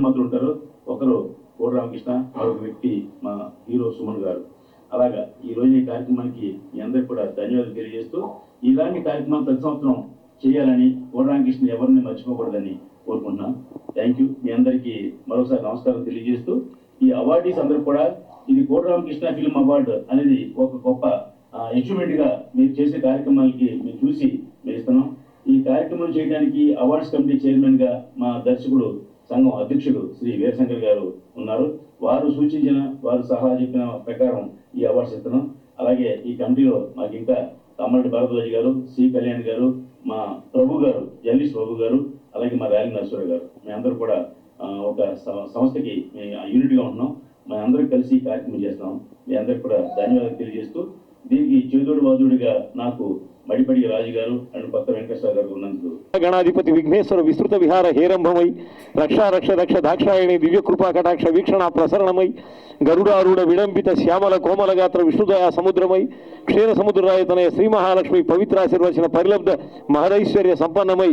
మంత్రులు ఉంటారు. ఒకరు కోడి రామకృష్ణ, మరొక వ్యక్తి మా హీరో సుమన్ గారు. అలాగా ఈరోజు ఈ కార్యక్రమానికి మీ అందరికీ కూడా ధన్యవాదాలు తెలియజేస్తూ, ఇలాంటి కార్యక్రమాలు ప్రతి సంవత్సరం చేయాలని, కోడి రామకృష్ణ ఎవరిని మర్చిపోకూడదని కోరుకుంటున్నాను. Thank you. మీ అందరికీ మరోసారి నమస్కారం తెలియజేస్తూ, ఈ అవార్డీస్ అందరూ కూడా ఇది కోడి రామకృష్ణ ఫిల్మ్ అవార్డు అనేది ఒక గొప్ప అచీవ్మెంట్ గా మీరు చేసే కార్యక్రమాలకి మీరు చూసి మీరు ఇస్తున్నాం. ఈ కార్యక్రమం చేయడానికి అవార్డ్స్ కమిటీ చైర్మన్ గా మా దర్శకుడు సంఘం అధ్యక్షుడు శ్రీ వీరశంకర్ గారు ఉన్నారు. వారు సూచించిన, వారు సలహా చెప్పిన ప్రకారం ఈ అవార్డ్స్ ఇస్తున్నాం. అలాగే ఈ కమిటీలో మాకు ఇంకా తమ్మరెడ్డి భారద్వాజ్ గారు, సి కళ్యాణ్ గారు, మా ప్రభు గారు, జర్నలిస్ట్ ప్రభు గారు, అలాగే మా ర్యాలీ నరసింహరావు గారు, మీ అందరూ కూడా ఒక సంస్థకి యూనిట్గా ఉంటున్నాం. మా అందరూ కలిసి ఈ కార్యక్రమం చేస్తున్నాం. మీ అందరికి కూడా ధన్యవాదాలు తెలియజేస్తూ, దీనికి చేదోడు వాదుడిగా నాకు మడిపడి రాజు గారు అండ్ కొత్త వెంకటేశ్వర గారు ఉన్నందుకు గణాధిపతి విఘ్నేశ్వర విస్తృత విహార హేరంభమై రక్షా రక్ష దక్ష దాక్షాయణి దివ్య కృపా కటాక్ష వీక్షణ ప్రసరణమై గరుడారూఢ విడంబిత శ్యామల కోమలగాత్ర విష్ణుదయ సముద్రమై క్షీర సముద్రరాయతనయ శ్రీ మహాలక్ష్మి పవిత్రాశీర్వచన పరిలబ్ధ మహదైశ్వర్య సంపన్నమై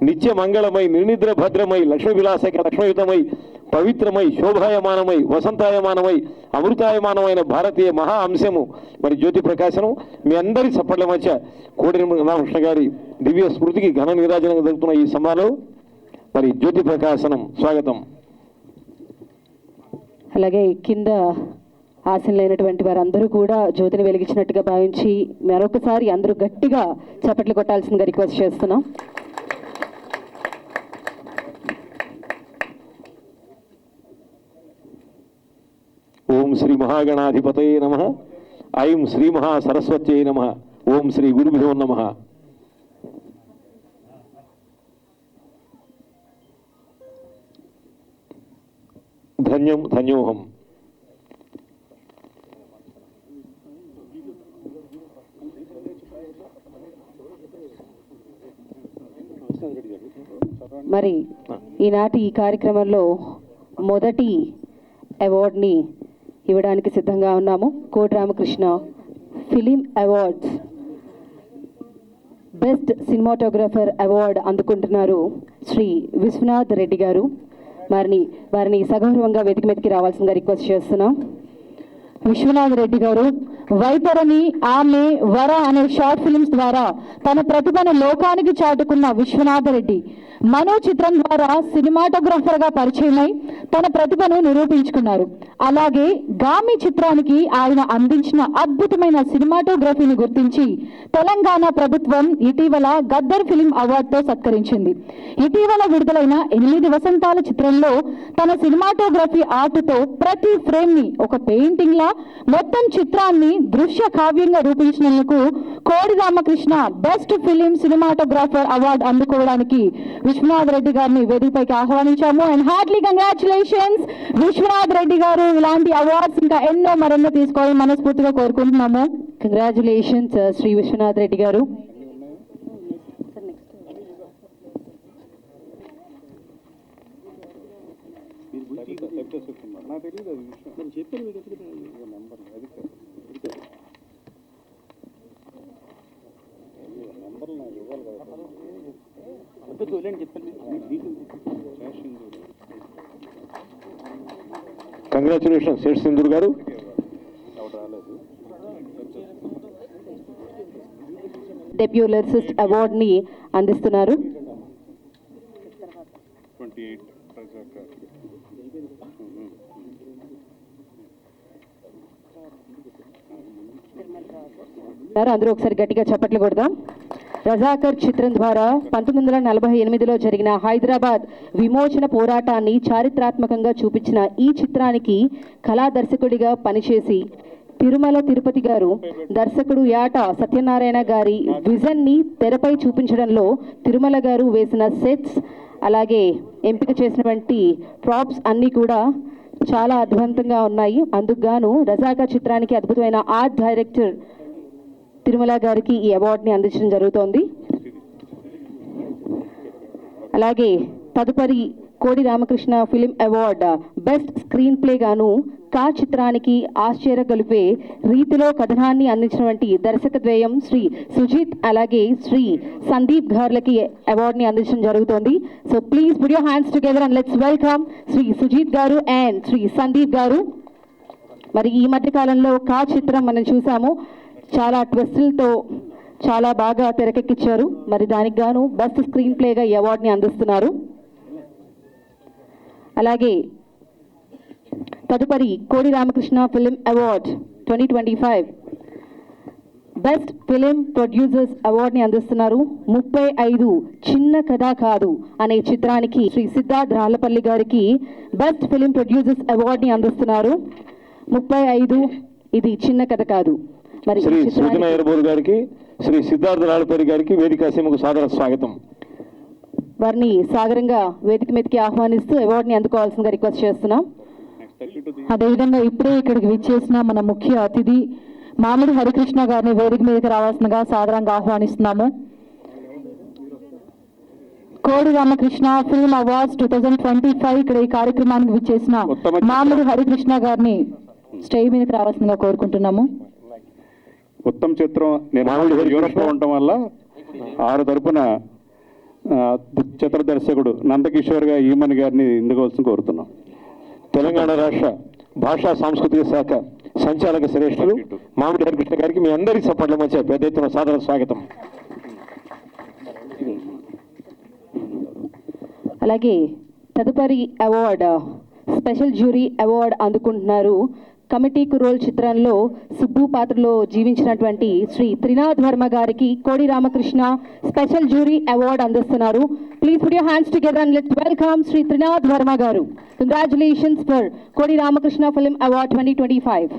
నిత్య మంగళమై నిర్నిద్ర భద్రమై లక్ష్మీ విలాసక లక్ష్మయుతమై పవిత్రమై శోభాయమానమై వసంతాయమానమై అమృతాయమానమైన భారతీయ మహా అంశము మరి జ్యోతి ప్రకాశనం. మీ అందరి చప్పట్ల మధ్య కోడి రామకృష్ణ గారి దివ్య స్మృతికి ఘన నీరాజనంగా జరుగుతున్న ఈ సభలో మరి జ్యోతి ప్రకాశనం స్వాగతం. అలాగే కింద ఆశలైనటువంటి వారందరూ కూడా జ్యోతిని వెలిగించినట్టుగా భావించి మరొకసారి అందరూ గట్టిగా చప్పట్లు కొట్టాల్సిందిగా రిక్వెస్ట్ చేస్తున్నాం. ఓం శ్రీ మహాగణాధిపతయే నమః. ఐం శ్రీ మహాసరస్వత్యై నమః. ఓం శ్రీ గురుభ్యో నమః. ధన్యం ధన్యోహం. మరి ఈనాటి ఈ కార్యక్రమంలో మొదటి అవార్డ్ని ఇవ్వడానికి సిద్ధంగా ఉన్నాము. Kodi Ramakrishna film awards best cinematographer award అందుకుంటున్నారు శ్రీ విశ్వనాథ్ రెడ్డి గారు. వారిని సగౌరవంగా వేదిక మీదకి రావాల్సిందిగా రిక్వెస్ట్ చేస్తున్నాం. విశ్వనాథ్ రెడ్డి గారు వైతరణి, ఆమె, వర అనే షార్ట్ ఫిల్మ్స్ ద్వారా తన ప్రతిభను లోకానికి చాటుకున్న విశ్వనాథ రెడ్డి మనో చిత్రం ద్వారా సినిమాటోగ్రఫర్ గా పరిచయమై తన ప్రతిభను నిరూపించుకున్నారు. అలాగే గామి చిత్రానికి ఆయన అందించిన అద్భుతమైన సినిమాటోగ్రఫీని గుర్తించి తెలంగాణ ప్రభుత్వం ఇటీవల గద్దర్ ఫిలిం అవార్డుతో సత్కరించింది. ఇటీవల విడుదలైన 8 వసంతాల చిత్రంలో తన సినిమాటోగ్రఫీ ఆర్టుతో ప్రతి ఫ్రేమ్ ని ఒక పెయింటింగ్ లా మొత్తం చిత్రాన్ని దృశ్య కావ్యంగా రూపించినందుకు Kodi Ramakrishna best film cinematographer award అందుకోవడానికి విశ్వనాథ్ రెడ్డి గారిని వేదికపైకి ఆహ్వానించాము. And heartly congratulations Vishwanath Reddy గారు. ఇలాంటి అవార్డ్స్ ఇంకా మరెన్నో తీసుకోవాలని మనస్ఫూర్తిగా కోరుకుంటున్నాము. కంగ్రాచులేషన్స్ శ్రీ విశ్వనాథ్ రెడ్డి గారు. కంగ్రాచులేషన్ శేష్ సింధూర్ గారు. డెబ్యూ లిరిసిస్ట్ అవార్డుని అందిస్తున్నారు. అందరూ ఒకసారి గట్టిగా చప్పట్లు కొడదాం. రజాకర్ చిత్రం ద్వారా 1948లో జరిగిన హైదరాబాద్ విమోచన పోరాటాన్ని చారిత్రాత్మకంగా చూపించిన ఈ చిత్రానికి కళా దర్శకుడిగా పనిచేసి తిరుమల తిరుపతి గారు, దర్శకుడు యాట సత్యనారాయణ గారి విజన్ ని తెరపై చూపించడంలో తిరుమల గారు వేసిన సెట్స్, అలాగే ఎంపిక చేసినటువంటి ప్రాప్స్ అన్నీ కూడా చాలా అద్భుతంగా ఉన్నాయి. అందుకు గాను రజాకర్ చిత్రానికి అద్భుతమైన ఆర్ట్ డైరెక్టర్ తిరుమల గారికి ఈ అవార్డుని అందించడం జరుగుతోంది. అలాగే తదుపరి Kodi Ramakrishna film award best screen play గాను కా చిత్రానికి ఆశ్చర్య గలిపే రీతిలో కథనాన్ని అందించినటువంటి దర్శకద్వయం శ్రీ సుజిత్ అలాగే శ్రీ సందీప్ గార్లకి అవార్డుని అందించడం జరుగుతోంది. So please put your hands together and let's welcome Shri Sujith garu and Shri Sandeep గారు. మరి ఈ మధ్య కాలంలో కా చిత్రం మనం చూసాము, చాలా ట్విస్టులతో చాలా బాగా తెరకెక్కించారు. మరి దానికి గాను బెస్ట్ స్క్రీన్ ప్లేగా ఈ అవార్డుని అందిస్తున్నారు. అలాగే తదుపరి Kodi Ramakrishna film award 2025 best film producers అవార్డుని అందిస్తున్నారు. 35 చిన్న కథ కాదు అనే చిత్రానికి శ్రీ సిద్ధార్థ్ రాళ్లపల్లి గారికి బెస్ట్ ఫిలిం ప్రొడ్యూసర్స్ అవార్డుని అందిస్తున్నారు. 35 ఇది చిన్న కథ కాదు. మరి శ్రీ సృజన ఎర్బోల్ గారికి శ్రీ సిద్ధార్థ రాళ్లపల్లి గారికి వేదిక సీమకు సాదర స్వాగతం. వారిని సాగరంగా వేదిక మీదకి ఆహ్వానిస్తూ అవార్డుని అందుకోవాల్సిందిగా రిక్వెస్ట్ చేస్తున్నాం. అదేవిధంగా ఇప్పుడే ఇక్కడికి విచ్చేసిన మన ముఖ్య అతిథి మామిడి హరికృష్ణ గారిని వేదిక మీదకి రావాల్సిందిగా సాదరంగా ఆహ్వానిస్తున్నాము. కోడి రామకృష్ణ ఫిల్మ్ అవార్డ్స్ 2025 ఇక్కడ ఈ కార్యక్రమానికి విచ్చేసిన మామిడి హరికృష్ణ గారిని స్టేజ్ మీదకి రావాల్సిందిగా కోరుకుంటున్నాము. ఉత్తమ చిత్రం నేను యూరోప్ లో ఉండటం వల్ల 6 తరపున చిత్ర దర్శకుడు నందకిషోర్ గా ఈమన్ గారిని ఎందుకోవాల్సి కోరుతున్నాం. తెలంగాణ రాష్ట్ర భాషా సాంస్కృతిక శాఖ సంచాలక శ్రేష్ఠులు మామిడి హరికృష్ణ గారికి మీ అందరి సపోర్ట్ల మధ్య పెద్ద ఎత్తున సాదర స్వాగతం. అలాగే తదుపరి అవార్డ్ స్పెషల్ జ్యూరీ అవార్డ్ అందుకుంటున్నారు. కమిటీ కురోల్ చిత్రంలో సుబ్బు పాత్రలో జీవించినటువంటి శ్రీ త్రినాథ్ వర్మ గారికి Kodi Ramakrishna special jury award అందిస్తున్నారు. Please put your hands together and let's welcome Shri Trinath Varma గారు. Congratulations for Kodi Ramakrishna film award 2025.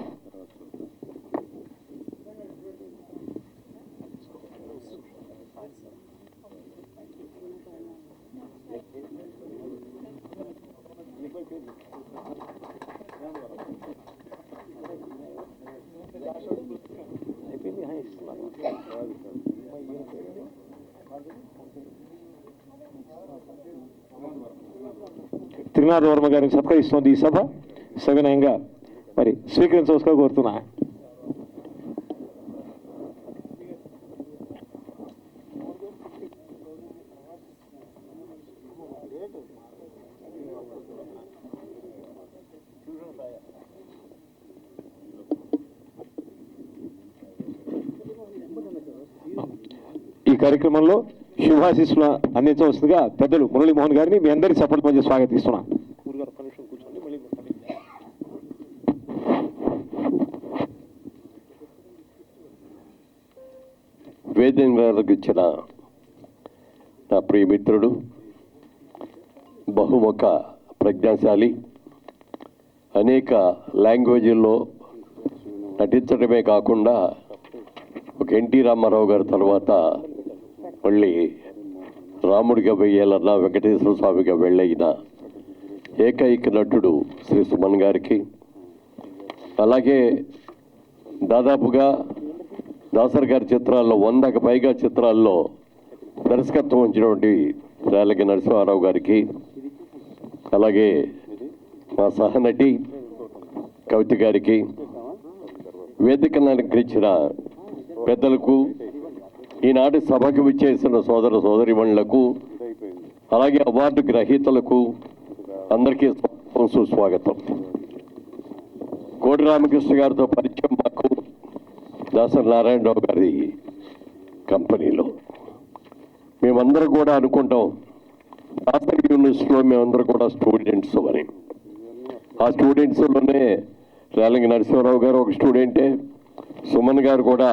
Trinath Varma గారిని సత్కరిస్తోంది ఈ సభ. సవినయంగా మరి స్వీకరించవలసిగా కోరుతున్నా. ఈ కార్యక్రమంలో శుభాశీస్సులు అందించవలసిందిగా పెద్దలు మురళీమోహన్ గారిని మీ అందరి సపోర్ట్ మధ్య స్వాగతిస్తున్నా. వేదిక మీదకి ఇచ్చిన నా ప్రియమిత్రుడు, బహుముఖ ప్రజ్ఞాశాలి, అనేక లాంగ్వేజ్ల్లో నటించడమే కాకుండా ఒక ఎన్టీ రామారావు గారి తర్వాత మళ్ళీ రాముడిగా వెయ్యాలన్నా వెంకటేశ్వర స్వామిగా వెళ్ళయిన ఏకైక నటుడు శ్రీ సుమన్ గారికి, అలాగే దాదాపుగా దాసర్ గారి చిత్రాల్లో 100కు పైగా చిత్రాల్లో దర్శకత్వం వచ్చినటువంటి రేలకి నరసింహారావు గారికి, అలాగే మా సహనటి కవిత గారికి, వేదికను అలంకరించిన పెద్దలకు, ఈనాటి సభకు విచ్చేసిన సోదర సోదరిమణులకు, అలాగే అవార్డు గ్రహీతలకు అందరికీ సుస్వాగతం. కోడి రామకృష్ణ గారితో పరిచయం మాకు దాసరి నారాయణరావు గారి కంపెనీలో. మేమందరం కూడా అనుకుంటాం దాసరి యూనివర్సిటీలో మేమందరం కూడా స్టూడెంట్స్ అని. ఆ స్టూడెంట్స్లోనే రేలంగి నరసింహారావు గారు ఒక స్టూడెంటే, సుమన్ గారు కూడా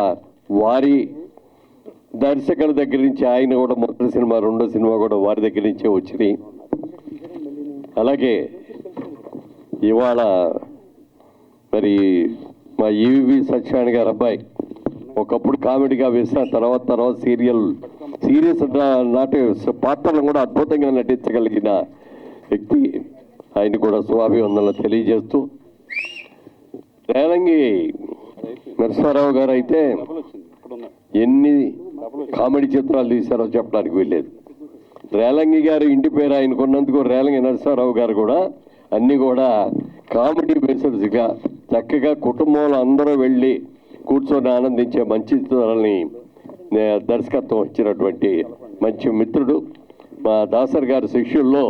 వారి దర్శకుల దగ్గర నుంచి, ఆయన కూడా మొదటి సినిమా రెండో సినిమా కూడా వారి దగ్గర నుంచే వచ్చినాయి. అలాగే ఇవాళ మరి మా ఈవి సత్యనారాయణ గారు అబ్బాయి ఒకప్పుడు కామెడీగా వేసిన తర్వాత సీరియస్ నాటి పాత్రలను కూడా అద్భుతంగా నటించగలిగిన వ్యక్తి. ఆయన కూడా శుభాభివందనలు తెలియజేస్తూ, రేలంగి నరసింహారావు గారు అయితే ఎన్ని కామెడీ చిత్రాలు తీశారో చెప్పడానికి వీల్లేదు. రేలంగి గారు ఇంటి పేరు ఆయనకున్నందుకు రేలంగి నరసింహారావు గారు కూడా అన్నీ కూడా కామెడీ బేస్డ్గా చక్కగా కుటుంబంలో అందరూ వెళ్ళి కూర్చొని ఆనందించే మంచి చిత్రాలని దర్శకత్వం ఇచ్చినటువంటి మంచి మిత్రుడు. మా దాసర్ గారి శిష్యుల్లో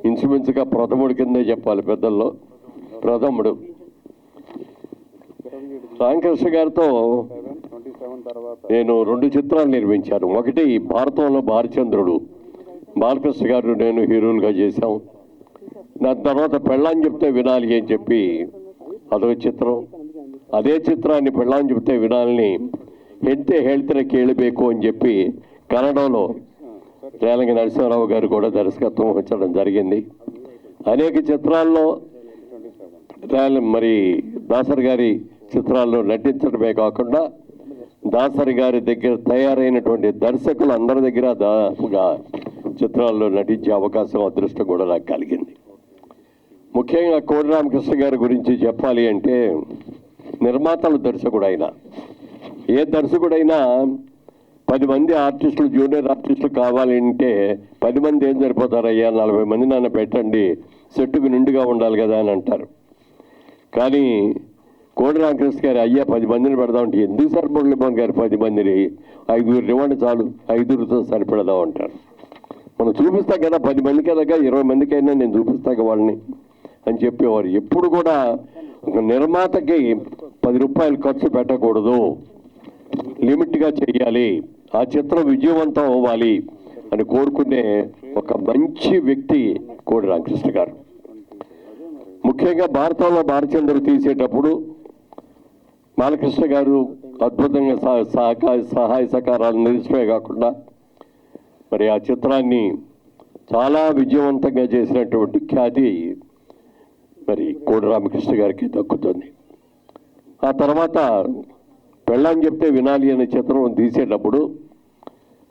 ఇంచుమించుగా ప్రథముడి కిందే చెప్పాలి, పెద్దల్లో ప్రథముడు. రామకృష్ణ గారితో నేను 2 చిత్రాలు నిర్మించాను. ఒకటి భారతంలో భారచంద్రుడు, బాలకృష్ణ గారు నేను హీరోలుగా చేశాం. దాని తర్వాత పెళ్ళాన్ని చెప్తే వినాలి అని చెప్పి అదొక చిత్రం. అదే చిత్రాన్ని పెళ్ళాన్ని చెప్తే వినాలని ಹೇಳ್ತಾರೆ ಕೇಳಬೇಕು అని చెప్పి కన్నడలో రేలంగి నరసింహారావు గారు కూడా దర్శకత్వం వహించడం జరిగింది. అనేక చిత్రాల్లో మరి దాసరి గారి చిత్రాల్లో నటించడమే కాకుండా దాసరి గారి దగ్గర తయారైనటువంటి దర్శకులు అందరి దగ్గర దాదాపుగా చిత్రాల్లో నటించే అవకాశం, అదృష్టం కూడా నాకు కలిగింది. ముఖ్యంగా కోడి రామకృష్ణ గారి గురించి చెప్పాలి అంటే నిర్మాతలు దర్శకుడు అయినా, ఏ దర్శకుడైనా 10 మంది ఆర్టిస్టులు, జూనియర్ ఆర్టిస్టులు కావాలంటే 10 మంది ఏం సరిపోతారయ్యా, 40 మంది నన్ను పెట్టండి, సెట్టుకు నిండుగా ఉండాలి కదా అని అంటారు. కానీ కోడి రామకృష్ణ గారు అయ్యా 10 మందిని పెడదామంటే ఎందుకు సరిపడలేమోహన్ గారు 10 మందిని 5 ఇవ్వండి చాలు, 5తో సరిపెడదాం అంటారు. మనం చూపిస్తాం కదా 10 మందికి కదా, 20 మందికైనా నేను చూపిస్తాక వాళ్ళని అని చెప్పేవారు. ఎప్పుడు కూడా ఒక నిర్మాతకి 10 రూపాయలు ఖర్చు పెట్టకూడదు, లిమిట్గా చెయ్యాలి, ఆ చిత్రం విజయవంతం అవ్వాలి అని కోరుకునే ఒక మంచి వ్యక్తి కోడి రామకృష్ణ గారు. ముఖ్యంగా భారతంలో భారచంద్రుడు తీసేటప్పుడు బాలకృష్ణ గారు అద్భుతంగా సహాయ సహకారాలు నిలిచిపోయే కాకుండా మరి ఆ చిత్రాన్ని చాలా విజయవంతంగా చేసినటువంటి ఖ్యాతి మరి కోడి రామకృష్ణ గారికి దక్కుతుంది. ఆ తర్వాత పెళ్ళాన్ని చెప్తే వినాలి అనే చిత్రం తీసేటప్పుడు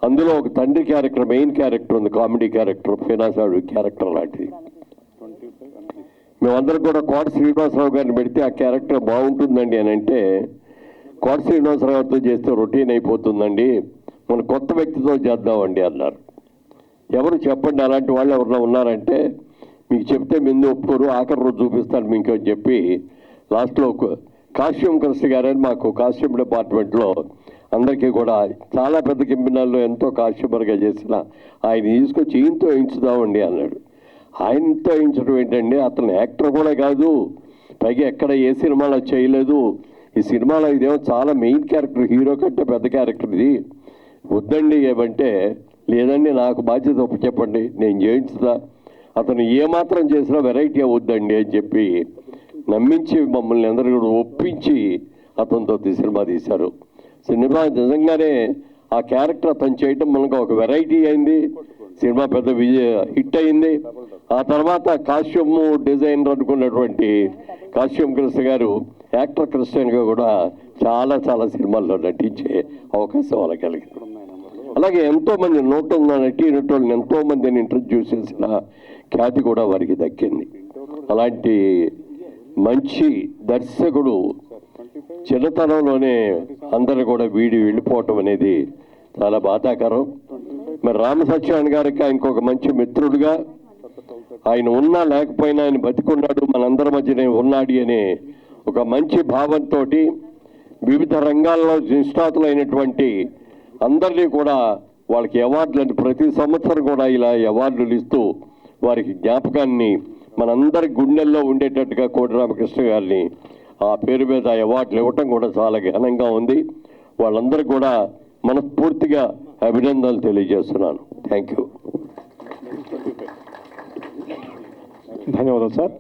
అందులో ఒక తండ్రి క్యారెక్టర్, మెయిన్ క్యారెక్టర్ ఉంది, కామెడీ క్యారెక్టర్, ఫీనాసాడు క్యారెక్టర్ లాంటిది. మేమందరం కూడా కోట శ్రీనివాసరావు గారిని పెడితే ఆ క్యారెక్టర్ బాగుంటుందండి అని అంటే, కోట శ్రీనివాసరావుతో చేస్తే రొటీన్ అయిపోతుందండి, మన కొత్త వ్యక్తితో చేద్దామండి అన్నారు. ఎవరు చెప్పండి, అలాంటి వాళ్ళు ఎవరన్నా ఉన్నారంటే మీకు చెప్తే ముందు ఒప్పుకోరు, ఆఖరి రోజు చూపిస్తాను మీకు అని చెప్పి లాస్ట్లో కాశ్యం కృష్ణ గారని మాకు కాశ్యం డిపార్ట్మెంట్లో అందరికీ కూడా చాలా పెద్ద కింపినాల్లో ఎంతో కాశ్యపరగా చేసిన ఆయన తీసుకొచ్చి ఈయనతో వేయించుదామండి అన్నాడు. ఆయనతో వేయించడం ఏంటండి, అతను యాక్టర్ కూడా కాదు, పైగా ఎక్కడ ఏ సినిమాలో చేయలేదు, ఈ సినిమాలో ఇదేమో చాలా మెయిన్ క్యారెక్టర్, హీరో కంటే పెద్ద క్యారెక్టర్, ఇది వద్దండి ఏమంటే లేదండి నాకు బాధ్యత చెప్పండి నేను చేయించుదా, అతను ఏమాత్రం చేసినా వెరైటీ అవద్దండి అని చెప్పి నమ్మించి మమ్మల్ని అందరూ కూడా ఒప్పించి అతనితో సినిమా తీశారు. సినిమా నిజంగానే ఆ క్యారెక్టర్ అతను చేయటం మనకు ఒక వెరైటీ అయింది, సినిమా పెద్ద హిట్ అయింది. ఆ తర్వాత కాస్ట్యూమ్ డిజైనర్ అనుకున్నటువంటి కాశ్యం కృష్ణ గారు యాక్టర్ కృష్ణగా కూడా చాలా చాలా సినిమాల్లో నటించే అవకాశం వాళ్ళకి కలిగింది. అలాగే ఎంతోమంది 101 నటీనటులను ఎంతోమందిని ఇంట్రడ్యూస్ చేసిన ఖ్యాతి కూడా వారికి దక్కింది. అలాంటి మంచి దర్శకుడు చిన్నతనంలోనే అందరూ కూడా వెళ్ళిపోవటం అనేది చాలా బాధాకరం. మరి రామ సత్యనారాయణ గారికి ఆయనకు ఒక మంచి మిత్రుడుగా, ఆయన ఉన్నా లేకపోయినా ఆయన బతికున్నాడు, మనందరి మధ్యనే ఉన్నాడు అనే ఒక మంచి భావంతో వివిధ రంగాల్లో నిష్ణాతులైనటువంటి అందరినీ కూడా వాళ్ళకి అవార్డులను ప్రతి సంవత్సరం కూడా ఇలా అవార్డులు ఇస్తూ వారికి జ్ఞాపకాన్ని మనందరి గుండెల్లో ఉండేటట్టుగా కోడి రామకృష్ణ గారిని ఆ పేరు మీద అవార్డులు ఇవ్వటం కూడా చాలా ఘనంగా ఉంది. వాళ్ళందరూ కూడా మనస్ఫూర్తిగా అభినందనలు తెలియజేస్తున్నాను. Thank you. ధన్యవాదాలు సార్.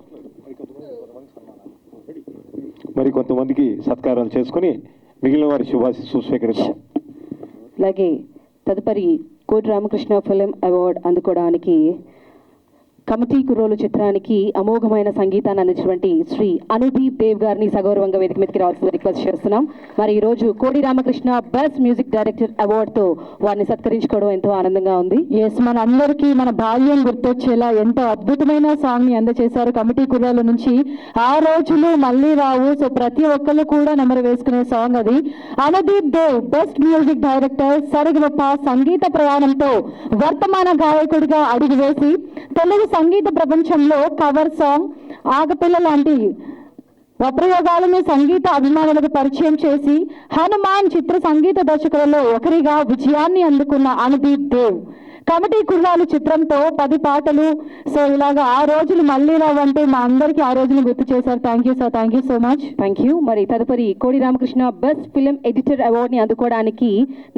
మరి కొంతమందికి సత్కారాలు చేసుకుని మిగిలిన వారి శుభాశీస్సులు స్వీకరిద్దాం. అలాగే తదుపరి కోటి రామకృష్ణ ఫిలిం అవార్డు అందుకోవడానికి కమిటీ కుర్రోలు చిత్రానికి అమోఘమైన సంగీతాన్ని అందించినటువంటి శ్రీ అనుదీప్ దేవ్ గారిని సగౌరవంగా వేదిక మీదకి రావాల్సిన రిక్వెస్ట్ చేస్తున్నాం. మరి ఈ రోజు కోడి రామకృష్ణ బెస్ట్ మ్యూజిక్ డైరెక్టర్ అవార్డుతో వారిని సత్కరించుకోవడం ఎంతో ఆనందంగా ఉంది. ఎస్, మన అందరికీ మన బాల్యం గుర్తొచ్చేలా ఎంతో అద్భుతమైన సాంగ్ ని అందజేశారు కమిటీ కుర్రాల నుంచి. ఆ రోజులు మళ్ళీ రావు. సో ప్రతి ఒక్కళ్ళు కూడా నెమరు వేసుకునే సాంగ్ అది. Anudeep Dev best music director Saregamapa సంగీత ప్రయాణంతో వర్తమాన గాయకుడిగా అడుగువేసి తెలుగు సంగీత ప్రపంచంలో కవర్ సాంగ్, ఆగపిల్ల లాంటి ప్రయోగాలను సంగీత అభిమానులకు పరిచయం చేసి హనుమాన్ చిత్ర సంగీత దర్శకులలో ఒకరిగా విజయాన్ని అందుకున్న అనుదీప్ దేవ్ కమిటీ కుర్రాలు చిత్రంతో 10 పాటలు. సో ఇలాగా ఆ రోజులు మళ్ళీ రావంటే మా అందరికీ ఆ రోజులు గుర్తు చేశారు. Thank you sir, thank you so much. Thank you. మరి తదుపరి Kodi Ramakrishna best film editor అవార్డుని అందుకోవడానికి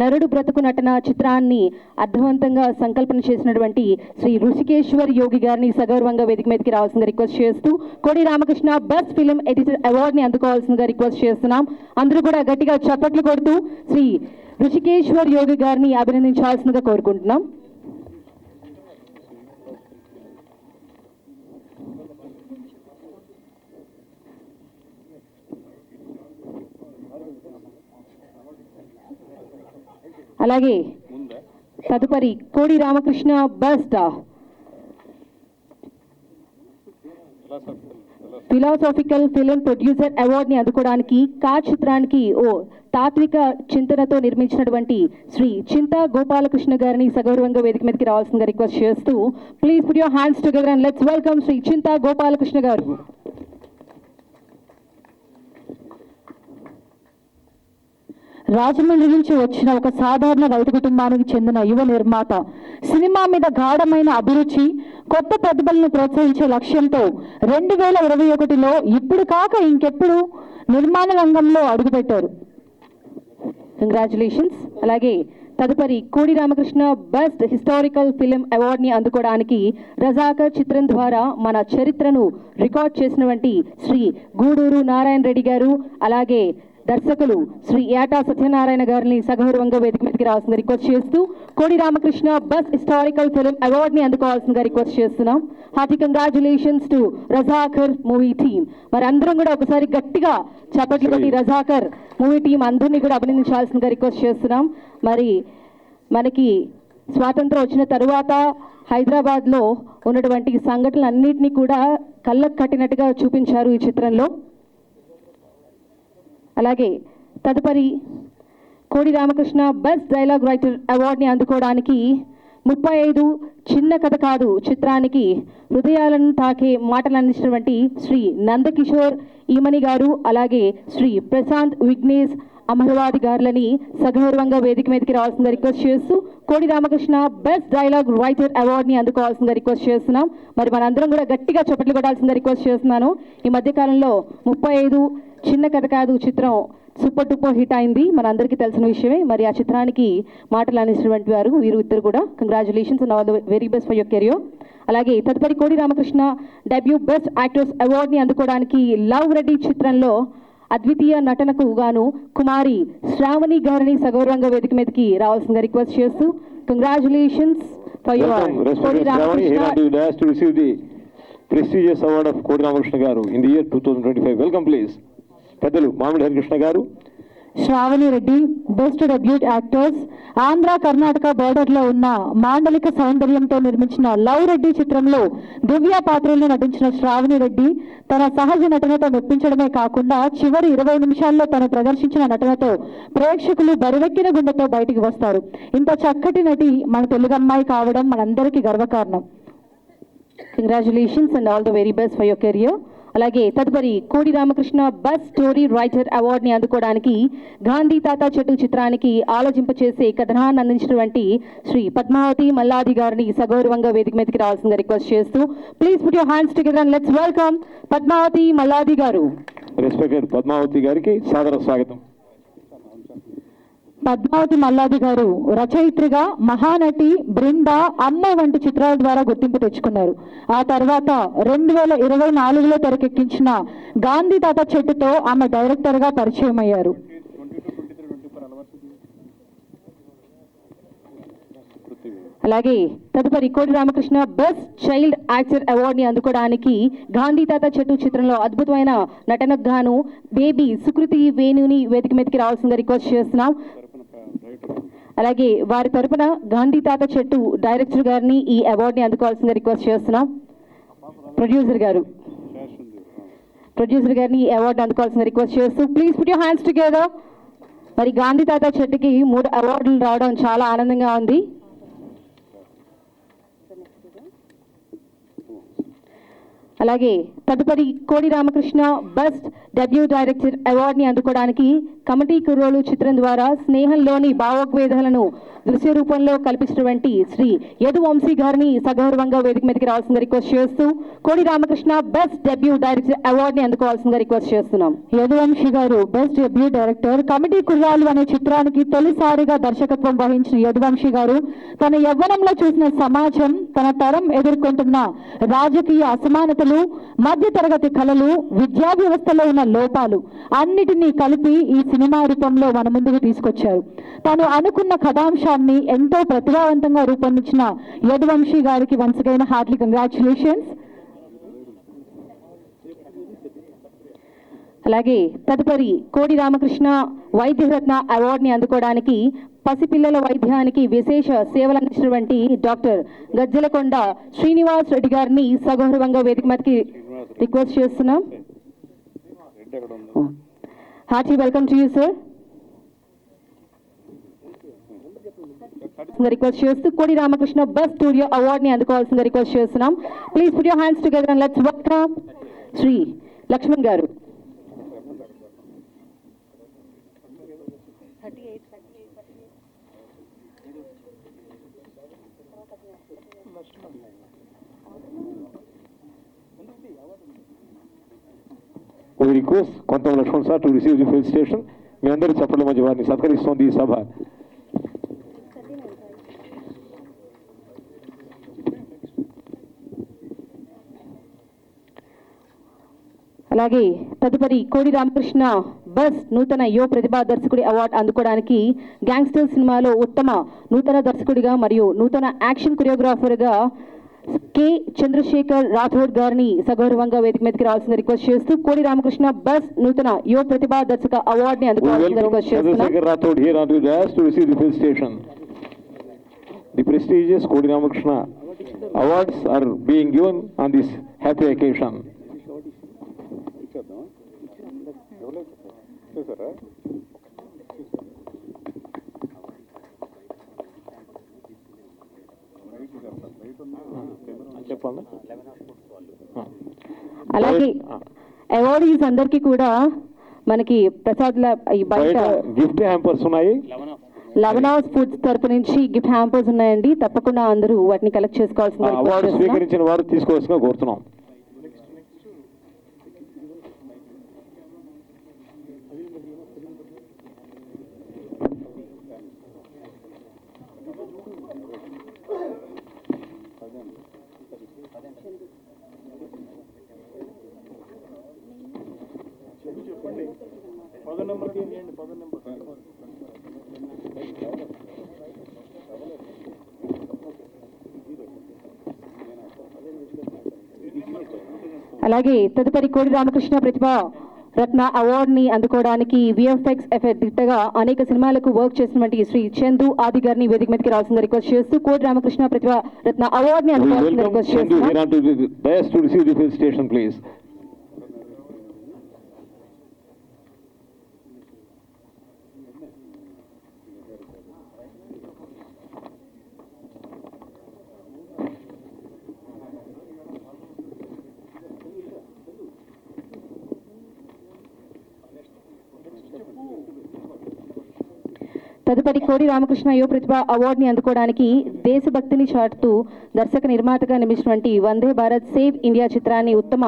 నరుడు బ్రతుకు నటన చిత్రాన్ని అర్థవంతంగా సంకల్పన చేసినటువంటి శ్రీ ఋషికేశ్వర్ యోగి గారిని సగౌరవంగా వేదిక మీదకి రావాల్సిందిగా రిక్వెస్ట్ చేస్తూ Kodi Ramakrishna best film editor అవార్డుని అందుకోవాల్సిందిగా రిక్వెస్ట్ చేస్తున్నాం. అందరూ కూడా గట్టిగా చప్పట్లు కొడుతూ శ్రీ ఋషికేశ్వర్ యోగి గారిని అభినందించాల్సిందిగా కోరుకుంటున్నాం. అలాగే తదుపరి Kodi Ramakrishna best philosophical film producer అవార్డుని అందుకోవడానికి కా చిత్రానికి తాత్విక చింతనతో నిర్మించినటువంటి శ్రీ చింతా గోపాలకృష్ణ గారిని సగౌరవంగా వేదిక మీదకి రావాల్సిందిగా రిక్వెస్ట్ చేస్తూ please put your hands together and let's welcome Shri Chinta Gopalakrishna గారు. రాజమండ్రి నుంచి వచ్చిన ఒక సాధారణ రైతు కుటుంబానికి చెందిన యువ నిర్మాత సినిమా మీద గాఢమైన అభిరుచి, కొత్త ప్రతిభలను ప్రోత్సహించే లక్ష్యంతో 2021లో ఇప్పుడు కాక ఇంకెప్పుడు నిర్మాణ రంగంలో అడుగుపెట్టారు. కంగ్రాచులేషన్స్. అలాగే తదుపరి Kodi Ramakrishna best historical film అవార్డుని అందుకోవడానికి రజాకర్ చిత్రం ద్వారా మన చరిత్రను రికార్డ్ చేసినటువంటి శ్రీ గూడూరు నారాయణ రెడ్డి గారు, అలాగే దర్శకులు శ్రీ యాటా సత్యనారాయణ గారిని సగౌరవంగా వేదిక మీదకి రావాల్సిందిగా రిక్వెస్ట్ చేస్తూ Kodi Ramakrishna best historical film అవార్డుని అందుకోవాల్సిందిగా రిక్వెస్ట్ చేస్తున్నాం. Hearty congratulations to Razakar movie team. మరి అందరం కూడా ఒకసారి గట్టిగా చప్పట్లు కొట్టి రజాకర్ మూవీ టీం అందరినీ కూడా అభినందించాల్సిందిగా రిక్వెస్ట్ చేస్తున్నాం. మరి మనకి స్వాతంత్రం వచ్చిన తరువాత హైదరాబాద్లో ఉన్నటువంటి సంఘటనలన్నింటినీ కూడా కళ్ళకు కట్టినట్టుగా చూపించారు ఈ చిత్రంలో. అలాగే తదుపరి Kodi Ramakrishna best dialogue writer అవార్డుని అందుకోవడానికి 35 చిన్న కథ కాదు చిత్రానికి హృదయాలను తాకే మాటలు అందించినటువంటి శ్రీ నందకిషోర్ ఈమని గారు, అలాగే శ్రీ ప్రశాంత్ విఘ్నేష్ అమరవాది గారులని సగౌరవంగా వేదిక మీదకి రావాల్సిందిగా రిక్వెస్ట్ చేస్తూ Kodi Ramakrishna best dialogue writer అవార్డుని అందుకోవాల్సిందిగా రిక్వెస్ట్ చేస్తున్నాం. మరి మనందరం కూడా గట్టిగా చప్పట్లు కొట్టాల్సిందిగా రిక్వెస్ట్ చేస్తున్నాను. ఈ మధ్యకాలంలో 35 చిన్న కథ కాదు చిత్రం సూపర్ డూపర్ హిట్ అయింది, మనందరికీ తెలిసిన విషయమే. మరి ఆ చిత్రానికి మాటలు అందించినటువంటి వారు వీరు ఇద్దరు కూడా. Congratulations and all the very best for your career. అలాగే తదుపరి Kodi Ramakrishna debut best actress అవార్డుని అందుకోవడానికి లవ్ రెడ్డి చిత్రంలో అద్వితీయ నటనకు గాను కుమారి శ్రావణి గారిని సగౌరవంగా వేదిక మీదకి రావాల్సిందిగా రిక్వెస్ట్ చేస్తూ కంగ్రాచులేషన్స్ ఫర్ యువర్ కోడి Ramakrishna prestigious award of Kodi Ramakrishna garu in the year 2025. Welcome please. పెద్దలు Mamidi Harikrishna garu. Sravani Reddy best debut actors. Andhra Karnataka బోర్డర్లో ఉన్న మాండలిక సౌందర్యంతో నిర్మించిన లవ్ రెడ్డి చిత్రంలో దివ్య పాత్రలో నటించిన శ్రావణి రెడ్డి తన సహజ నటనతో మెప్పించడమే కాకుండా చివరి 20 నిమిషాల్లో తను ప్రదర్శించిన నటనతో ప్రేక్షకులు బరువెక్కిన గుండెతో బయటికి వస్తారు. ఇంత చక్కటి నటి మన తెలుగు అమ్మాయి కావడం మనందరికీ గర్వకారణం. Congratulations and all the very best for your career. అలాగే తదుపరి Kodi Ramakrishna best story writer అవార్డుని అందుకోవడానికి గాంధీ తాత చెట్టు చిత్రానికి ఆలోచింపచేసే కథనాన్ని అందించినటువంటి శ్రీ పద్మావతి మల్లాది గారిని సగౌరవంగా వేదిక మీదకి రావాల్సిందిగా రిక్వెస్ట్ చేస్తూ please put your hands together and let's welcome Padmavathi Malladi garu. Respected Padmavati గారికి సాదర స్వాగతం. పద్మావతి మల్లాది గారు రచయిత్రిగా మహానటి, బృంద, అమ్మ వంటి చిత్రాల ద్వారా గుర్తింపు తెచ్చుకున్నారు. ఆ తర్వాత 2024లో తెరకెక్కించిన గాంధీ తాత చెట్టుతో ఆమె డైరెక్టర్గా పరిచయం అయ్యారు. అలాగే తదుపరి Kodi Ramakrishna best child actor అవార్డుని అందుకోవడానికి గాంధీ తాత చెట్టు చిత్రంలో అద్భుతమైన నటనకు గాను బేబీ సుకృతి వేణుని వేదిక మీదకి రావాల్సిందిగా రిక్వెస్ట్ చేస్తున్నాం. అలాగే వారి తరపున గాంధీ తాత చెట్టు డైరెక్టర్ గారిని ఈ అవార్డుని అందుకోవాల్సిందిగా రిక్వెస్ట్ చేస్తున్నాం. ప్రొడ్యూసర్ గారిని ఈ అవార్డు అందుకోవాల్సిందిగా రిక్వెస్ట్ చేస్తూ please put your hands together. మరి గాంధీ తాత చెట్టుకి 3 అవార్డులు రావడం చాలా ఆనందంగా ఉంది. అలాగే తదుపరి Kodi Ramakrishna best debut director అవార్డుని అందుకోవడానికి కమిటీ కుర్రోలు చిత్రం ద్వారా స్నేహంలోని భావోద్వేదాలను దృశ్య రూపంలో కల్పించినటువంటి శ్రీ యదువంశీ గారిని సగౌరవంగా వేదిక మీదకి రావాల్సిందిగా రిక్వెస్ట్ చేస్తూ Kodi Ramakrishna best debut director అవార్డుని అందుకోవాల్సిందిగా రిక్వెస్ట్ చేస్తున్నాం. యదువంశీ గారు బెస్ట్ డెబ్యూ డైరెక్టర్. కమిటీ కుర్రాలు అనే చిత్రానికి తొలిసారిగా దర్శకత్వం వహించిన యదువంశీ గారు తన యవ్వనంలో చూసిన సమాజం, తన తరం ఎదుర్కొంటున్న రాజకీయ అసమానతలు, మధ్యతరగతి కళలు, విద్యా వ్యవస్థలో ఉన్న లోపాలు అన్నిటినీ కలిపి ఈ సినిమా రూపంలో మన ముందుకు తీసుకొచ్చారు. తాను అనుకున్న కథాంశాన్ని ఎంతో ప్రతిభావంతంగా రూపొందించిన యదువంశీ గారికి వన్స్ అగైన్ హార్ట్లీ కంగ్రాచులేషన్స్. అలాగే తదుపరి కోడి రామకృష్ణ వైద్యరత్న అవార్డుని అందుకోవడానికి పసిపిల్లల వైద్యానికి విశేష సేవలు అందించినటువంటి డాక్టర్ గజ్జలకొండ శ్రీనివాస్ రెడ్డి గారిని సగౌరవంగా వేదిక మీదకి రిక్వెస్ట్ చేస్తున్నాం. Hearty welcome to you sir. Request చేస్తూ కోడి రామకృష్ణ బెస్ట్ స్టూడియో అవార్డుని అందుకోవాల్సిందిగా రిక్వెస్ట్ చేస్తున్నాం. Please put your hands together and let's welcome Shri Lakshman garu. We request Kontam Lakshman sir to receive the felicitation. మీ అందరి చప్పట్ల మధ్య వారిని సత్కరిస్తోంది ఈ సభ. అలాగే తదుపరి కోడి రామకృష్ణ బెస్ట్ నూతన యువ ప్రతిభా దర్శకుడి అవార్డు అందుకోవడానికి గ్యాంగ్స్టర్ సినిమాలో ఉత్తమ నూతన దర్శకుడిగా మరియు నూతన యాక్షన్ కొరియోగ్రాఫర్గా కె చంద్రశేఖర్ రాథోడ్ గారిని సగౌరవంగా వేదిక మీదకి రావాల్సింది రిక్వెస్ట్ చేస్తూ కోడి రామకృష్ణ బెస్ట్ నూతన యువ ప్రతిభా దర్శక అవార్డుని అందుకోవాల్సింది రిక్వెస్ట్ చేస్తున్నాం. Rathod here onto the dais to receive the felicitation. The prestigious Kodi Ramakrishna awards are being given on this happy occasion. చెప్పండి. అలాగే అవార్డీస్ అందరికీ కూడా మనకి ప్రసాద్ ఈ బయట గిఫ్ట్ హ్యాంపర్స్ ఉన్నాయి. లవనాస్ ఫుడ్స్ తరపు నుంచి గిఫ్ట్ హ్యాంపర్స్ ఉన్నాయండి. తప్పకుండా అందరూ వాటిని కలెక్ట్ చేసుకోవాల్సింది అవార్డు స్వీకరించిన వారు తీసుకోవాల్సిందిగా కోరుతున్నాం. అలాగే తదుపరి కోడి రామకృష్ణ ప్రతిభా రత్న అవార్డుని అందుకోవడానికి విఎఫ్ఎక్స్ ఎఫెక్ట్ దిట్టగా అనేక సినిమాలకు వర్క్ చేసినటువంటి శ్రీ చందు ఆది గారిని వేదిక మీదకి రావాల్సింది రిక్వెస్ట్ చేస్తూ కోడి రామకృష్ణ ప్రతిభా రత్న అవార్డుని అందుకోవాల్సింది రిక్వెస్ట్ చేస్తున్నాం. తదుపరి కోడి రామకృష్ణ యువ ప్రతిభ అవార్డుని అందుకోవడానికి దేశభక్తిని చాటుతూ దర్శక నిర్మాతగా నియమించినటువంటి వందే భారత్ సేవ్ ఇండియా చిత్రాన్ని ఉత్తమ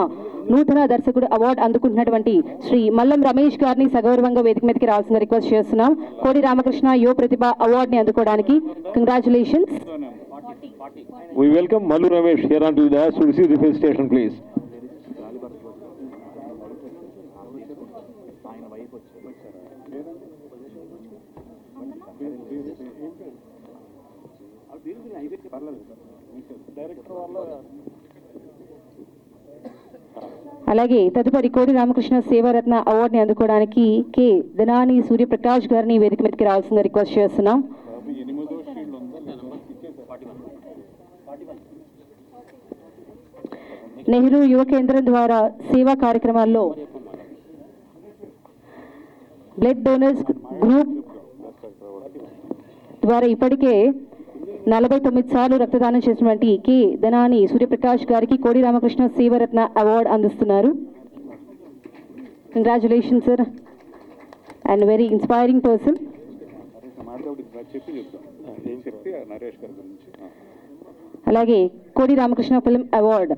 నూతన దర్శకుడు అవార్డు అందుకుంటున్నటువంటి శ్రీ మల్లం రమేష్ గారిని సగౌరవంగా వేదిక మీదకి రావాల్సిన రిక్వెస్ట్ చేస్తున్నాం. కోడి రామకృష్ణ యువ ప్రతిభ అవార్డుని అందుకోవడానికి congratulations. We welcome Mallu Ramesh here onto the dais to receive the felicitation, please. అలాగే తదుపరి కోడి రామకృష్ణ సేవారత్న అవార్డుని అందుకోవడానికి కె దినాని సూర్యప్రకాష్ గారిని వేదిక మీదకి రావాల్సిందిగా రిక్వెస్ట్ చేస్తున్నాం. నెహ్రూ యువ కేంద్రం ద్వారా సేవా కార్యక్రమాల్లో బ్లడ్ డోనర్స్ గ్రూప్ ద్వారా ఇప్పటికే 49 సార్లు రక్తదానం చేసినటువంటి కె ధనాని సూర్యప్రకాష్ గారికి కోడి రామకృష్ణ సేవరత్న అవార్డు అందిస్తున్నారు. Congratulation sir, and very inspiring person. అలాగే కోడి రామకృష్ణ ఫిల్మ్ అవార్డు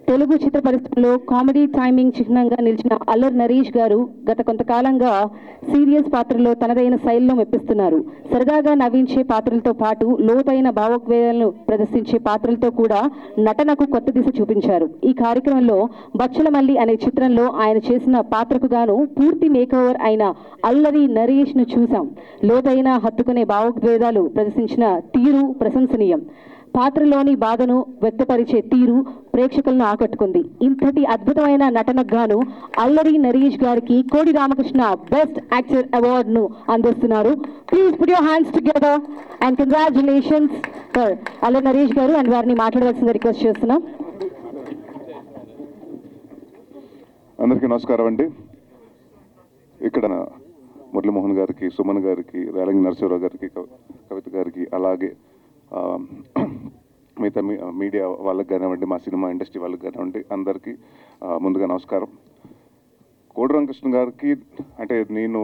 తెలుగు చిత్ర పరిశ్రమలో కామెడీ టైమింగ్ చిహ్నంగా నిలిచిన అల్లరి నరేష్ గారు గత కొంతకాలంగా సీరియస్ పాత్రలో తనదైన శైలిలో మెప్పిస్తున్నారు. సరదాగా నవ్వించే పాత్రలతో పాటు లోతైన భావోద్వేగాలను ప్రదర్శించే పాత్రలతో కూడా నటనకు కొత్త దిశ చూపించారు. ఈ కార్యక్రమంలో బచ్చలమల్లి అనే చిత్రంలో ఆయన చేసిన పాత్రకు గాను పూర్తి మేకోవర్ అయిన అల్లరి నరేష్ ను చూసాం. లోతైన హత్తుకునే భావోద్వేగాలు ప్రదర్శించిన తీరు ప్రశంసనీయం. పాత్రలోని బాధను వ్యక్తపరిచే తీరు ప్రేక్షకులను ఆకట్టుకుంది. ఇంతటి అద్భుతమైన నటనకు గాను అల్లరి నరేష్ గారికి కోడి రామకృష్ణ బెస్ట్ యాక్టర్ అవార్డును అందిస్తున్నారు. Please put your hands together and congratulations for Allari Naresh గారు అండ్ వారిని మాట్లాడవలసిందిగా రిక్వెస్ట్ చేస్తున్నాం. అందరికీ నమస్కారం అండి. ఇక్కడ మురళీమోహన్ గారికి, సుమన్ గారికి, రేలంగి నరసింహరావు గారికి, కవిత గారికి, అలాగే మిగతా మీడియా వాళ్ళకి కానివ్వండి, మా సినిమా ఇండస్ట్రీ వాళ్ళకి కానివ్వండి, అందరికీ ముందుగా నమస్కారం. కోడి రామకృష్ణ గారికి అంటే నేను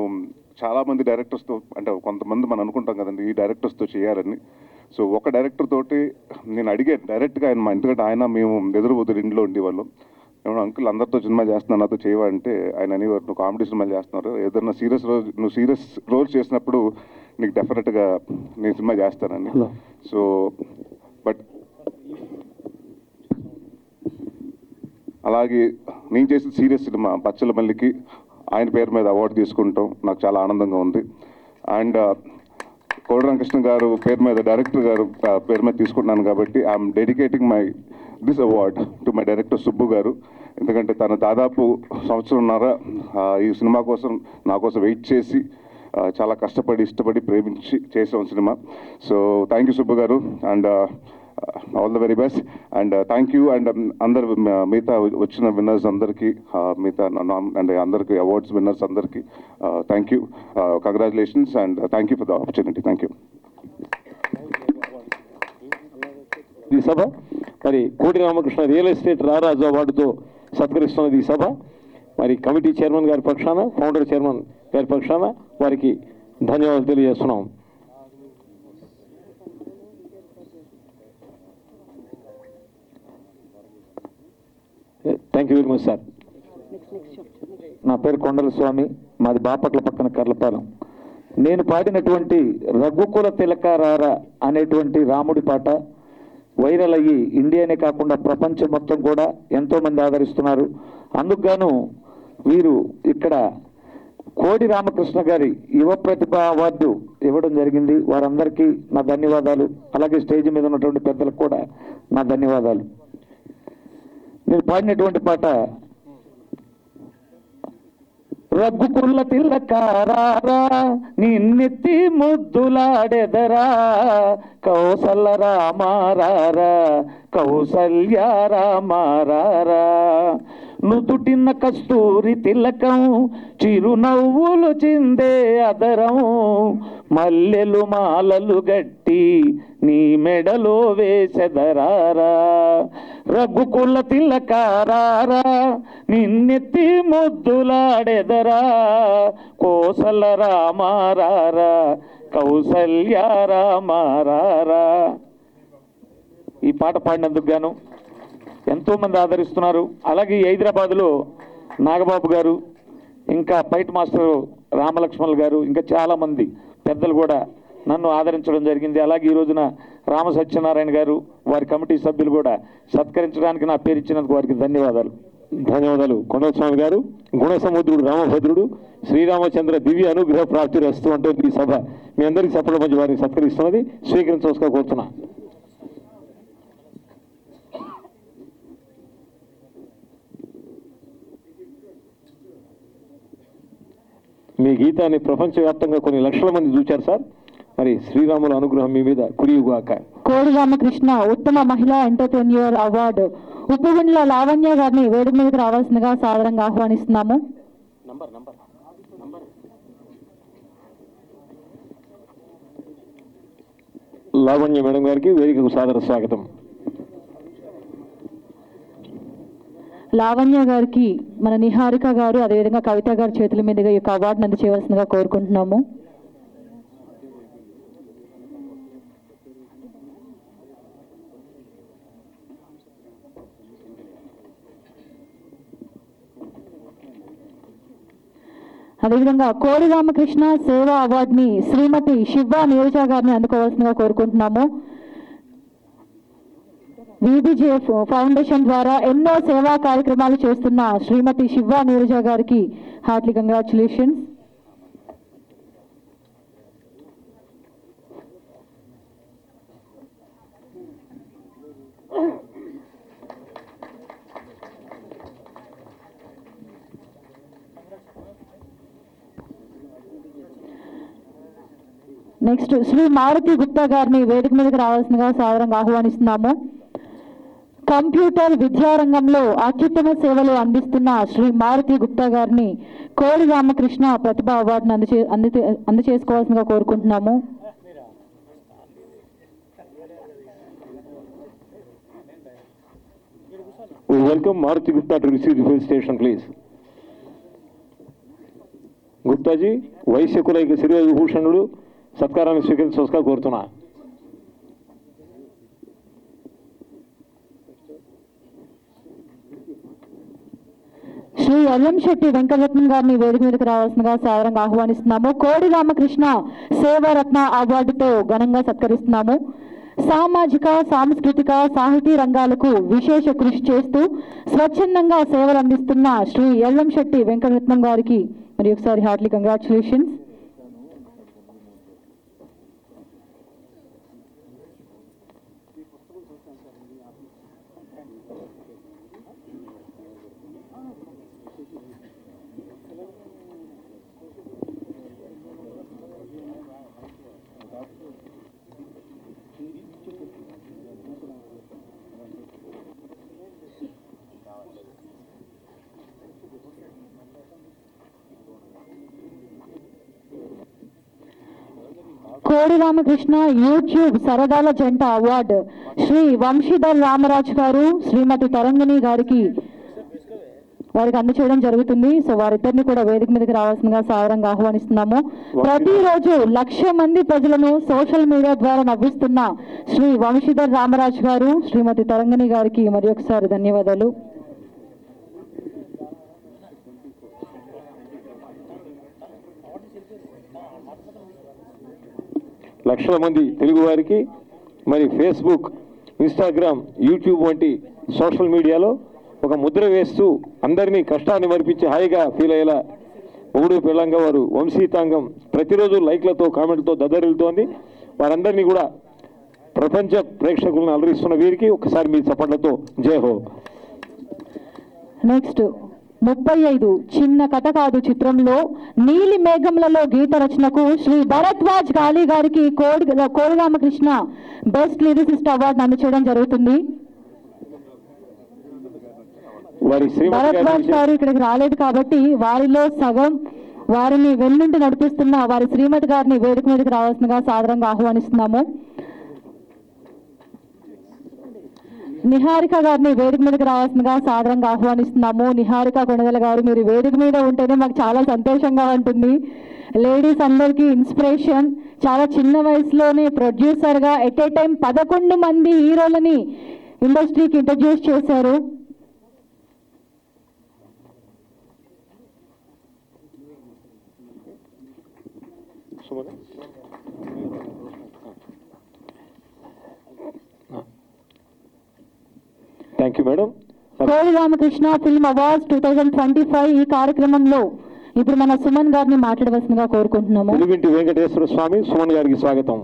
చాలామంది డైరెక్టర్స్తో అంటే కొంతమంది మనం అనుకుంటాం కదండి ఈ డైరెక్టర్స్తో చేయాలని. సో ఒక డైరెక్టర్ తోటి నేను అడిగాను డైరెక్ట్గా ఆయన మా ఎందుకంటే ఆయన మేము ఎదురుబోదురు ఇంట్లో ఉండేవాళ్ళం. ఏమన్నా అంకుల్ అందరితో సినిమా చేస్తున్నాను నాతో చేయవంటే ఆయన అనేవారు నువ్వు కామెడీ సినిమాలు చేస్తున్నారు, ఏదన్నా నువ్వు సీరియస్ రోల్స్ చేసినప్పుడు నీకు డెఫినెట్గా నేను సినిమా చేస్తానని. సో బట్ అలాగే నేను చేసిన సీరియస్ సినిమా బచ్చలమల్లికి ఆయన పేరు మీద అవార్డు తీసుకుంటాం నాకు చాలా ఆనందంగా ఉంది. అండ్ కోడి రామకృష్ణ గారు పేరు మీద డైరెక్టర్ గారు పేరు మీద తీసుకుంటున్నాను కాబట్టి I'm dedicating this award to my director Subbu గారు. ఎందుకంటే తను దాదాపు సంవత్సరంన్నర ఈ సినిమా కోసం నా కోసం వెయిట్ చేసి చాలా కష్టపడి ఇష్టపడి ప్రేమించి చేసాం సినిమా. సో థ్యాంక్ యూ సుబ్బు గారు and all the very best. And thank you and అందరు మిగతా వచ్చిన విన్నర్స్ అందరికీ మిగతా అండ్ అందరికీ అవార్డ్స్ విన్నర్స్ అందరికీ thank you, congratulations and thank you for the opportunity. Thank you. ఈ సభ మరి కోడి రామకృష్ణ రియల్ ఎస్టేట్ రారాజు అవార్డుతో సత్కరిస్తున్నది ఈ సభ. మరి కమిటీ చైర్మన్ గారి పక్షాన, ఫౌండర్ చైర్మన్ గారి పక్షాన వారికి ధన్యవాదాలు తెలియజేస్తున్నాం. Thank you very much sir. నా పేరు కొండల స్వామి, మాది బాపట్ల పక్కన కర్లపాలెం. నేను పాడినటువంటి రఘుకుల తిలకారార అనేటువంటి రాముడి పాట వైరల్ అయ్యి ఇండియానే కాకుండా ప్రపంచం మొత్తం కూడా ఎంతోమంది ఆదరిస్తున్నారు. అందుకు గాను వీరు ఇక్కడ కోడి రామకృష్ణ గారి యువ ప్రతిభ అవార్డు ఇవ్వడం జరిగింది. వారందరికీ నా ధన్యవాదాలు. అలాగే స్టేజ్ మీద ఉన్నటువంటి పెద్దలకు కూడా నా ధన్యవాదాలు. నేను పాడినటువంటి పాట రఘుకుల తిలకారారా నిన్నెత్తి ముద్దులాడెదరా కౌసల్య రామారారా కౌసల్య రామారారా నుదుటిన్న కస్తూరి తిలకం చిరునవ్వులు చిందే అదరం మల్లెలు మాలలు గట్టి నీ మెడలో వేసెదరారా రఘుకుల తిలకారారా నిన్నెత్తి ముద్దులాడెదరా కోసల రామారారా కౌసల్య రామారారా. ఈ పాట పాడినందుకు గాను ఎంతోమంది ఆదరిస్తున్నారు. అలాగే హైదరాబాద్లో నాగబాబు గారు, ఇంకా ఫైట్ మాస్టర్ రామలక్ష్మణ్ గారు, ఇంకా చాలామంది పెద్దలు కూడా నన్ను ఆదరించడం జరిగింది. అలాగే ఈ రోజున రామ సత్యనారాయణ గారు, వారి కమిటీ సభ్యులు కూడా సత్కరించడానికి నా పేరు ఇచ్చినందుకు వారికి ధన్యవాదాలు. ధన్యవాదాలు కొండల స్వామి గారు. గుణసముద్రుడు రామభద్రుడు శ్రీరామచంద్ర దివ్య అనుగ్రహ ప్రాప్తి రస్తు అంటూ ఈ సభ మీ అందరికీ సఫల మధ్య వారిని సత్కరిస్తున్నది. స్వీకరించవలసిగా కోరుతున్నా. మీ గీతాన్ని ప్రపంచవ్యాప్తంగా కొన్ని లక్షల మంది చూశారు సార్. మరి శ్రీరాముల అనుగ్రహం మీ మీద కురియుగాక. కోడి రామకృష్ణ ఉత్తమ మహిళా ఎంటర్ప్రెన్యూర్ అవార్డు ఉప్పుగుండ్ల లావణ్య గారిని వేదిక మీదకి రావాల్సిందిగా సాదరంగా ఆహ్వానిస్తున్నాము. లావణ్య మేడం గారికి వేదికకు సాదర స్వాగతం. లావణ్య గారికి మన నిహారిక గారు అదేవిధంగా కవిత గారి చేతుల మీదుగా ఈ యొక్క అవార్డును అందజేయవలసిందిగా కోరుకుంటున్నాము. అదేవిధంగా కోడి రామకృష్ణ సేవా అవార్డుని శ్రీమతి శివ నీరజ గారిని అందుకోవాల్సిందిగా కోరుకుంటున్నాము. VBJF ఫౌండేషన్ ద్వారా ఎన్నో సేవా కార్యక్రమాలు చేస్తున్న శ్రీమతి శివ నీరజ గారికి heartily congratulations. Next Shri Maruthi Gupta గారిని వేదిక మీదకి రావాల్సిందిగా సాదరంగా ఆహ్వానిస్తున్నాము. కంప్యూటర్ విద్యారంగంలో అత్యుత్తమ సేవలు అందిస్తున్న శ్రీ మారుతి గుప్తా గారిని కోడి రామకృష్ణ ప్రతిభా అవార్డును అందజేసుకోవాల్సిందిగా కోరుకుంటున్నాము. Welcome Maruthi Gupta to receive the felicitation please. Guptaji వైశ్యకులైక శిరో విభూషణుడు సత్కారాన్ని స్వీకరించవలసిగా కోరుతున్నా. శ్రీ ఎల్లంశెట్టి వెంకటరత్నం గారిని వేదిక మీదకి రావాల్సిందిగా సాదరంగా ఆహ్వానిస్తున్నాము. కోడి రామకృష్ణ సేవారత్న అవార్డుతో ఘనంగా సత్కరిస్తున్నాము. సామాజిక సాంస్కృతిక సాహితీ రంగాలకు విశేష కృషి చేస్తూ స్వచ్ఛందంగా సేవలు అందిస్తున్న శ్రీ ఎల్లంశెట్టి వెంకటరత్నం గారికి మరి ఒకసారి హార్ట్లీ కంగ్రాచులేషన్స్. కోడి రామకృష్ణ యూట్యూబ్ సరదాల జంట అవార్డు శ్రీ వంశీధర్ రామరాజు గారు శ్రీమతి తరంగిణి గారికి వారికి అందచేయడం జరుగుతుంది. సో వారిద్దరిని కూడా వేదిక మీదకి రావాల్సిందిగా సాదరంగా ఆహ్వానిస్తున్నాము. ప్రతిరోజు 1,00,000 మంది ప్రజలను సోషల్ మీడియా ద్వారా నవ్విస్తున్న శ్రీ వంశీధర్ రామరాజు గారు శ్రీమతి తరంగిణి గారికి మరి ఒకసారి ధన్యవాదాలు. లక్షల మంది తెలుగు వారికి మరి ఫేస్బుక్, ఇన్స్టాగ్రామ్, యూట్యూబ్ వంటి సోషల్ మీడియాలో ఒక ముద్ర వేస్తూ అందరినీ కష్టాన్ని మరిపించి హాయిగా ఫీల్ అయ్యేలా మొగుడు పిల్లంగా వారు వంశీతాంగం ప్రతిరోజు లైక్లతో కామెంట్తో దద్దరిల్తోంది. వారందరినీ కూడా ప్రపంచ ప్రేక్షకులను అలరిస్తున్న వీరికి ఒకసారి మీ చప్పట్లతో జై హో. నెక్స్ట్ 35 చిన్న కథ కాదు చిత్రంలో నీలి మేఘంలలో గీత రచనకు శ్రీ భరద్వాజ్ గాలి గారికి Kodi Ramakrishna best lyricist award అందచేయడం జరుగుతుంది. భరద్వాజ్ గారు ఇక్కడికి రాలేదు కాబట్టి వారిలో సగం వారిని వెన్నుంటి నడిపిస్తున్న వారి శ్రీమతి గారిని వేదిక మీదకి రావాల్సిందిగా సాదరంగా ఆహ్వానిస్తున్నాము. నిహారిక గారిని వేదిక మీదకి రావాల్సిందిగా సాదరంగా ఆహ్వానిస్తున్నాము. నిహారిక కొణదల గారు, మీరు వేదిక మీద ఉంటేనే మాకు చాలా సంతోషంగా ఉంటుంది. లేడీస్ అందరికీ ఇన్స్పిరేషన్. చాలా చిన్న వయసులోనే ప్రొడ్యూసర్గా ఎట్ ఏ టైం 11 మంది హీరోలని ఇండస్ట్రీకి ఇంట్రడ్యూస్ చేశారు. Thank you madam. కోడి రామకృష్ణ ఫిల్మ్ అవార్డ్స్ 2025 ఈ కార్యక్రమంలో ఇప్పుడు మన సుమన్ గారిని మాట్లాడవలసిందిగా కోరుకుంటున్నాము. వెలుగుంటి వెంకటేశ్వర స్వామి సుమన్ గారికి స్వాగతం.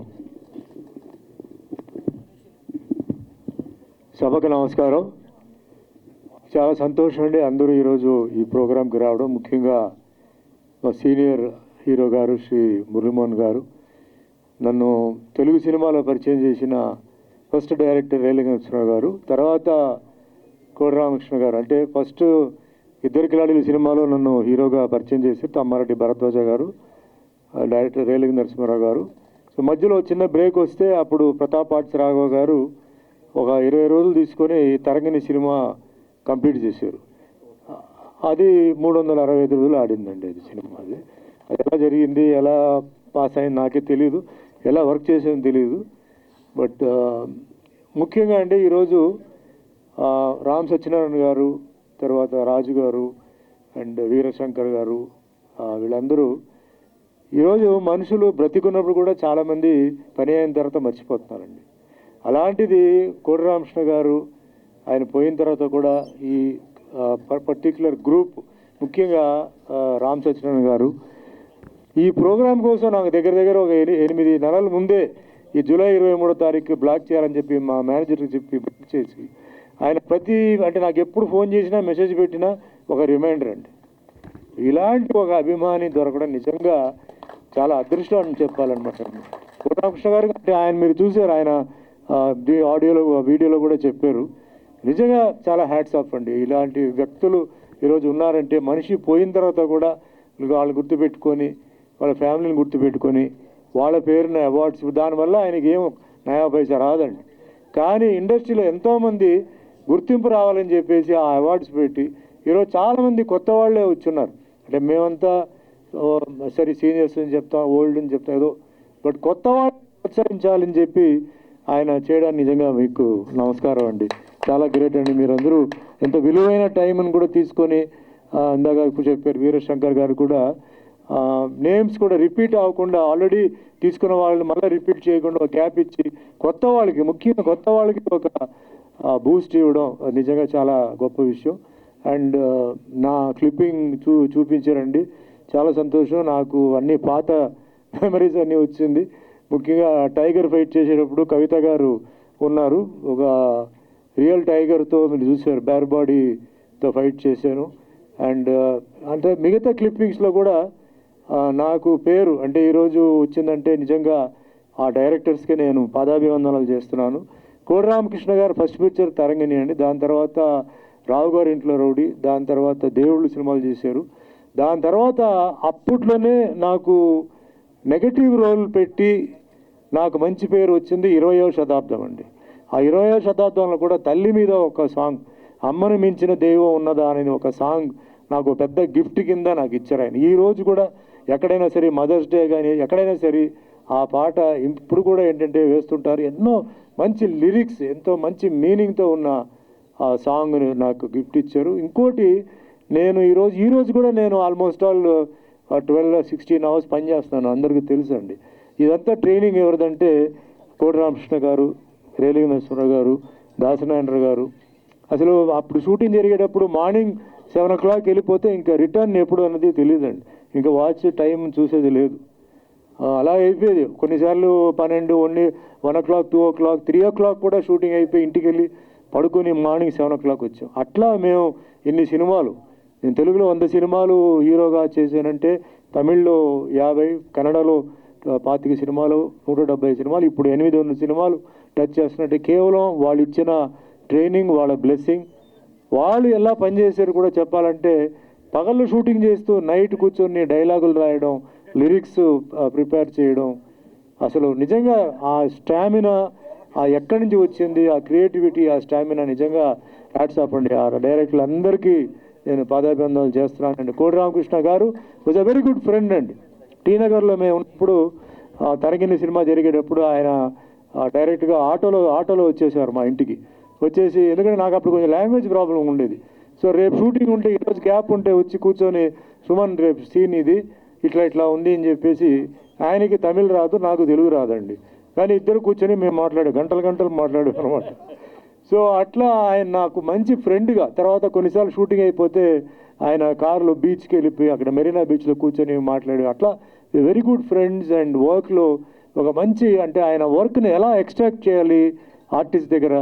సభకు నమస్కారం. చాలా సంతోషం అండి అందరూ ఈరోజు ఈ ప్రోగ్రాంకి రావడం. ముఖ్యంగా మా సీనియర్ హీరో గారు శ్రీ మురళీమోహన్ గారు, నన్ను తెలుగు సినిమాలో పరిచయం చేసిన ఫస్ట్ డైరెక్టర్ రేలింగ నరసింహరావు గారు, తర్వాత కోడి రామకృష్ణ గారు. అంటే ఫస్ట్ ఇద్దరు కిలాడీల సినిమాలో నన్ను హీరోగా పరిచయం చేసి తమ్మారెడ్డి భరద్వాజ గారు, డైరెక్టర్ రేలింగ నరసింహరావు గారు. సో మధ్యలో చిన్న బ్రేక్ వస్తే అప్పుడు ప్రతాప్ ఆర్ట్స్ రాఘవ గారు ఒక 20 రోజులు తీసుకొని తరంగిణి సినిమా కంప్లీట్ చేశారు. అది 365 రోజులు ఆడిందండి అది సినిమా. అది ఎలా జరిగింది, ఎలా పాస్ అయింది నాకే తెలియదు, ఎలా వర్క్ చేసేది తెలియదు. బట్ ముఖ్యంగా అంటే ఈరోజు రామ్ సత్యనారాయణ గారు, తర్వాత రాజు గారు అండ్ వీరశంకర్ గారు, వీళ్ళందరూ ఈరోజు మనుషులు బ్రతికున్నప్పుడు కూడా చాలామంది పని అయిన తర్వాత మర్చిపోతున్నారండి. అలాంటిది కోడి రామకృష్ణ గారు ఆయన పోయిన తర్వాత కూడా ఈ పర్టిక్యులర్ గ్రూప్, ముఖ్యంగా రామ్ సత్యనారాయణ గారు ఈ ప్రోగ్రాం కోసం నాకు దగ్గర ఒక 8 నెలల ముందే ఈ జూలై 23వ తారీఖు బ్లాక్ చేయాలని చెప్పి మా మేనేజర్కి చెప్పి బుక్ చేసి ఆయన అంటే నాకు ఎప్పుడు ఫోన్ చేసినా మెసేజ్ పెట్టినా ఒక రిమైండర్ అండి. ఇలాంటి ఒక అభిమాని దొరకడం నిజంగా చాలా అదృష్టం అని చెప్పాలన్నమాట. కోడి రామకృష్ణ గారు అంటే ఆయన మీరు చూసారు, ఆయన ఆడియోలో వీడియోలో కూడా చెప్పారు. నిజంగా చాలా హ్యాట్స్ ఆఫ్ అండి. ఇలాంటి వ్యక్తులు ఈరోజు ఉన్నారంటే మనిషి పోయిన తర్వాత కూడా వాళ్ళు గుర్తుపెట్టుకొని వాళ్ళ ఫ్యామిలీని గుర్తుపెట్టుకొని వాళ్ళ పేరున అవార్డ్స్, దానివల్ల ఆయనకి ఏం నయా పైసా రాదండి. కానీ ఇండస్ట్రీలో ఎంతోమంది గుర్తింపు రావాలని చెప్పేసి ఆ అవార్డ్స్ పెట్టి ఈరోజు చాలామంది కొత్త వాళ్ళే వచ్చున్నారు. అంటే మేమంతా సరే సీనియర్స్ అని చెప్తాం, ఓల్డ్ అని చెప్తాం ఏదో, బట్ కొత్త వాళ్ళు ప్రోత్సహించాలని చెప్పి ఆయన చేయడానికి నిజంగా మీకు నమస్కారం అండి. చాలా గ్రేట్ అండి. మీరందరూ ఎంత విలువైన టైంని కూడా తీసుకొని, ఇందాక చెప్పారు వీరశంకర్ గారు కూడా నేమ్స్ కూడా రిపీట్ అవ్వకుండా ఆల్రెడీ తీసుకున్న వాళ్ళని మళ్ళీ రిపీట్ చేయకుండా ఒక గ్యాప్ ఇచ్చి కొత్త వాళ్ళకి, ముఖ్యంగా కొత్త వాళ్ళకి ఒక బూస్ట్ ఇవ్వడం నిజంగా చాలా గొప్ప విషయం. అండ్ నా క్లిప్పింగ్ చూపించారండి, చాలా సంతోషం. నాకు అన్ని పాత మెమరీస్ అన్నీ వచ్చింది. ముఖ్యంగా టైగర్ ఫైట్ చేసేటప్పుడు కవిత గారు ఉన్నారు, ఒక రియల్ టైగర్తో మీరు చూసారు, బేర్ బాడీతో ఫైట్ చేశాను. అండ్ అంటే మిగతా క్లిప్పింగ్స్లో కూడా నాకు పేరు అంటే ఈరోజు వచ్చిందంటే నిజంగా ఆ డైరెక్టర్స్కి నేను పాదాభివందనాలు చేస్తున్నాను. కోడి రామకృష్ణ గారు ఫస్ట్ పిక్చర్ తరంగిణి అండి, దాని తర్వాత రావు గారి ఇంట్లో రౌడీ, దాని తర్వాత దేవుళ్ళు సినిమాలు చేశారు. దాని తర్వాత అప్పట్లోనే నాకు నెగటివ్ రోల్ పెట్టి నాకు మంచి పేరు వచ్చింది 20వ శతాబ్దం అండి. ఆ 20వ శతాబ్దంలో కూడా తల్లి మీద ఒక సాంగ్, అమ్మను మించిన దైవం ఉన్నదా అనేది ఒక సాంగ్ నాకు పెద్ద గిఫ్ట్ కింద నాకు ఇచ్చారు ఆయన. ఈరోజు కూడా ఎక్కడైనా సరే మదర్స్ డే కానీ ఎక్కడైనా సరే ఆ పాట ఇప్పుడు కూడా ఏంటంటే వేస్తుంటారు. ఎన్నో మంచి లిరిక్స్, ఎంతో మంచి మీనింగ్తో ఉన్న ఆ సాంగ్ని నాకు గిఫ్ట్ ఇచ్చారు. ఇంకోటి నేను ఈరోజు కూడా నేను ఆల్మోస్ట్ ఆల్ 12-16 అవర్స్ పనిచేస్తున్నాను, అందరికీ తెలుసు అండి. ఇదంతా ట్రైనింగ్ ఎవరిదంటే కోడి రామకృష్ణ గారు, రేలింగ నరసింహరావు గారు, దాసనారాయణ గారు. అసలు అప్పుడు షూటింగ్ జరిగేటప్పుడు మార్నింగ్ 7 o'clock వెళ్ళిపోతే ఇంకా రిటర్న్ ఎప్పుడు అన్నది తెలియదండి, ఇంకా వాచ్ టైం చూసేది లేదు. అలా అయిపోయేది. కొన్నిసార్లు 12, 1 o'clock, 2 o'clock, 3 o'clock కూడా షూటింగ్ అయిపోయి ఇంటికి వెళ్ళి పడుకొని మార్నింగ్ 7 o'clock వచ్చాం. అట్లా మేము ఇన్ని సినిమాలు, నేను తెలుగులో 100 సినిమాలు హీరోగా చేశానంటే, తమిళ్లో 50, కన్నడలో 25 సినిమాలు, 170 సినిమాలు, ఇప్పుడు 800 సినిమాలు టచ్ చేస్తున్నట్టే కేవలం వాళ్ళు ఇచ్చిన ట్రైనింగ్, వాళ్ళ బ్లెస్సింగ్. వాళ్ళు ఎలా పనిచేశారు కూడా చెప్పాలంటే, పగళ్ళు షూటింగ్ చేస్తూ నైట్ కూర్చొని డైలాగులు రాయడం, లిరిక్స్ ప్రిపేర్ చేయడం, అసలు నిజంగా ఆ స్టామినా ఎక్కడి నుంచి వచ్చింది, ఆ క్రియేటివిటీ, ఆ స్టామినా నిజంగా హ్యాట్స్ ఆఫ్ అండి. ఆ డైరెక్టర్లు అందరికీ నేను పాదాభివందనాలు చేస్తున్నానండి. కోడి రామకృష్ణ గారు was a very good friend అండి. టీనగర్లో మేము ఉన్నప్పుడు తరంగిణి సినిమా జరిగేటప్పుడు ఆయన డైరెక్ట్గా ఆటోలో వచ్చేసారు మా ఇంటికి. వచ్చేసి, ఎందుకంటే నాకు అప్పుడు కొంచెం లాంగ్వేజ్ ప్రాబ్లం ఉండేది. సో రేపు షూటింగ్ ఉంటే, ఈరోజు గ్యాప్ ఉంటే వచ్చి కూర్చొని, సుమన్ రేపు సీన్ ఇది ఇట్లా ఉంది అని చెప్పేసి, ఆయనకి తమిళ్ రాదు, నాకు తెలుగు రాదండి, కానీ ఇద్దరు కూర్చొని మేము గంటలు మాట్లాడాం అనమాట. సో అట్లా ఆయన నాకు మంచి ఫ్రెండ్గా, తర్వాత కొన్నిసార్లు షూటింగ్ అయిపోతే ఆయన కారులో బీచ్కి వెళ్ళిపోయి అక్కడ మెరీనా బీచ్లో కూర్చొని మాట్లాడి అట్లా వెరీ గుడ్ ఫ్రెండ్స్. అండ్ వర్క్లో ఒక మంచి, అంటే ఆయన వర్క్ని ఎలా ఎక్స్ట్రాక్ట్ చేయాలి ఆర్టిస్ట్ దగ్గర,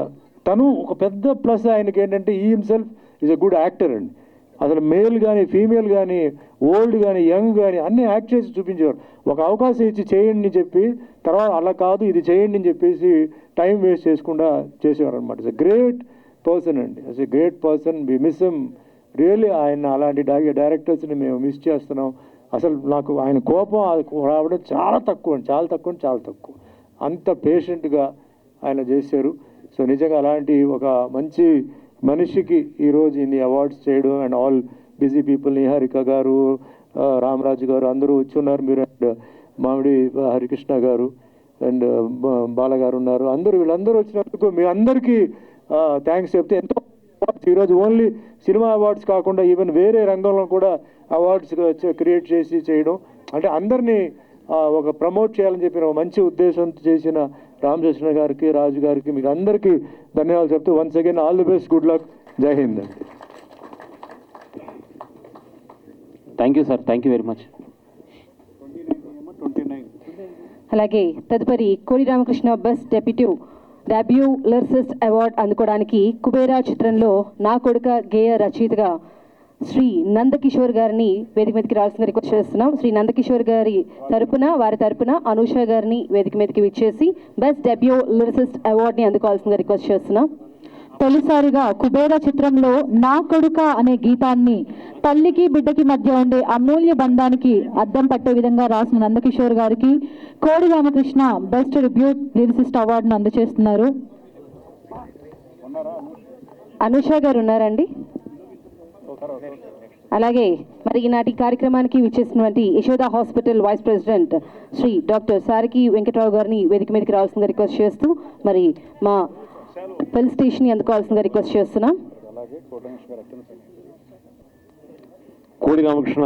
తను ఒక పెద్ద ప్లస్ ఆయనకి ఏంటంటే ఈ himself is a good actor అండి. అసలు మేల్ కానీ ఫీమేల్ కానీ ఓల్డ్ కానీ యంగ్ కానీ అన్నీ యాక్ట్ చేసి చూపించేవారు. ఒక అవకాశం ఇచ్చి చేయండి అని చెప్పి, తర్వాత అలా కాదు ఇది చేయండి అని చెప్పేసి టైం వేస్ట్ చేసుకుండా చేసేవారు అనమాట. ఇట్స్ ఎ గ్రేట్ పర్సన్ అండి, it's a great person. We miss him really. ఆయన అలాంటి డైరెక్టర్స్ని మేము మిస్ చేస్తున్నాం. అసలు నాకు ఆయన కోపం రావడం చాలా తక్కువ అండి, చాలా తక్కువ, చాలా తక్కువ. అంత పేషెంట్గా ఆయన చేశారు. సో నిజంగా అలాంటి ఒక మంచి మనిషికి ఈరోజు ఇన్ని అవార్డ్స్ చేయడం, and all busy people, Niharika గారు, రామరాజు గారు అందరూ వచ్చి ఉన్నారు. మీరు అండ్ మామిడి హరికృష్ణ గారు అండ్ బాలగారు ఉన్నారు. వీళ్ళందరూ వచ్చినందుకు మీ అందరికీ థ్యాంక్స్ చెప్తే ఎంతో అవార్డ్స్ ఈరోజు ఓన్లీ సినిమా అవార్డ్స్ కాకుండా ఈవెన్ వేరే రంగంలో కూడా అవార్డ్స్ క్రియేట్ చేసి చేయడం, అంటే అందరినీ ఒక ప్రమోట్ చేయాలని చెప్పిన ఒక మంచి ఉద్దేశంతో చేసిన రామకృష్ణ గారికి, రాజు గారికి, మీకు అందరికీ ధన్యవాదాలు చెప్తూ once again all the best, good luck, Jai Hind. Thank you sir, thank you very much. అలాగే తదుపరి Kodi Ramakrishna best debut lyricist award అందుకోవడానికి కుబేరా చిత్రంలో నా కొడుక గేయ రచయితగా శ్రీ నందకిషోర్ గారిని వేదిక మీదకి రావాల్సిన రిక్వెస్ట్ చేస్తున్నాం. శ్రీ నందకిషోర్ గారి వారి తరపున అనూష గారిని వేదిక మీదకి విచ్చేసి బెస్ట్ డెబ్యూ లిరిసిస్ట్ అవార్డుని అందుకోవాల్సిందిగా రిక్వెస్ట్ చేస్తున్నాం. తొలిసారిగా కుబేరా చిత్రంలో నా కొడుక అనే గీతాన్ని తల్లికి బిడ్డకి మధ్య ఉండే అమూల్య బంధానికి అద్దం పట్టే విధంగా రాసిన నందకిషోర్ గారికి Kodi Ramakrishna best debut lyricist అవార్డును అందజేస్తున్నారు. అనూష గారు ఉన్నారండి. అలాగే మరి ఈనాటి కార్యక్రమానికి విచ్చేసినటువంటి Yashoda hospital vice president Shri doctor Saraki Venkatarao గారిని వేదిక మీదకి రావాల్సిందిగా రిక్వెస్ట్ చేస్తూ మరి మా ఫెలిసిటేషన్ అందుకోవాల్సిందిగా రిక్వెస్ట్ చేస్తున్నాం. కోడి రామకృష్ణ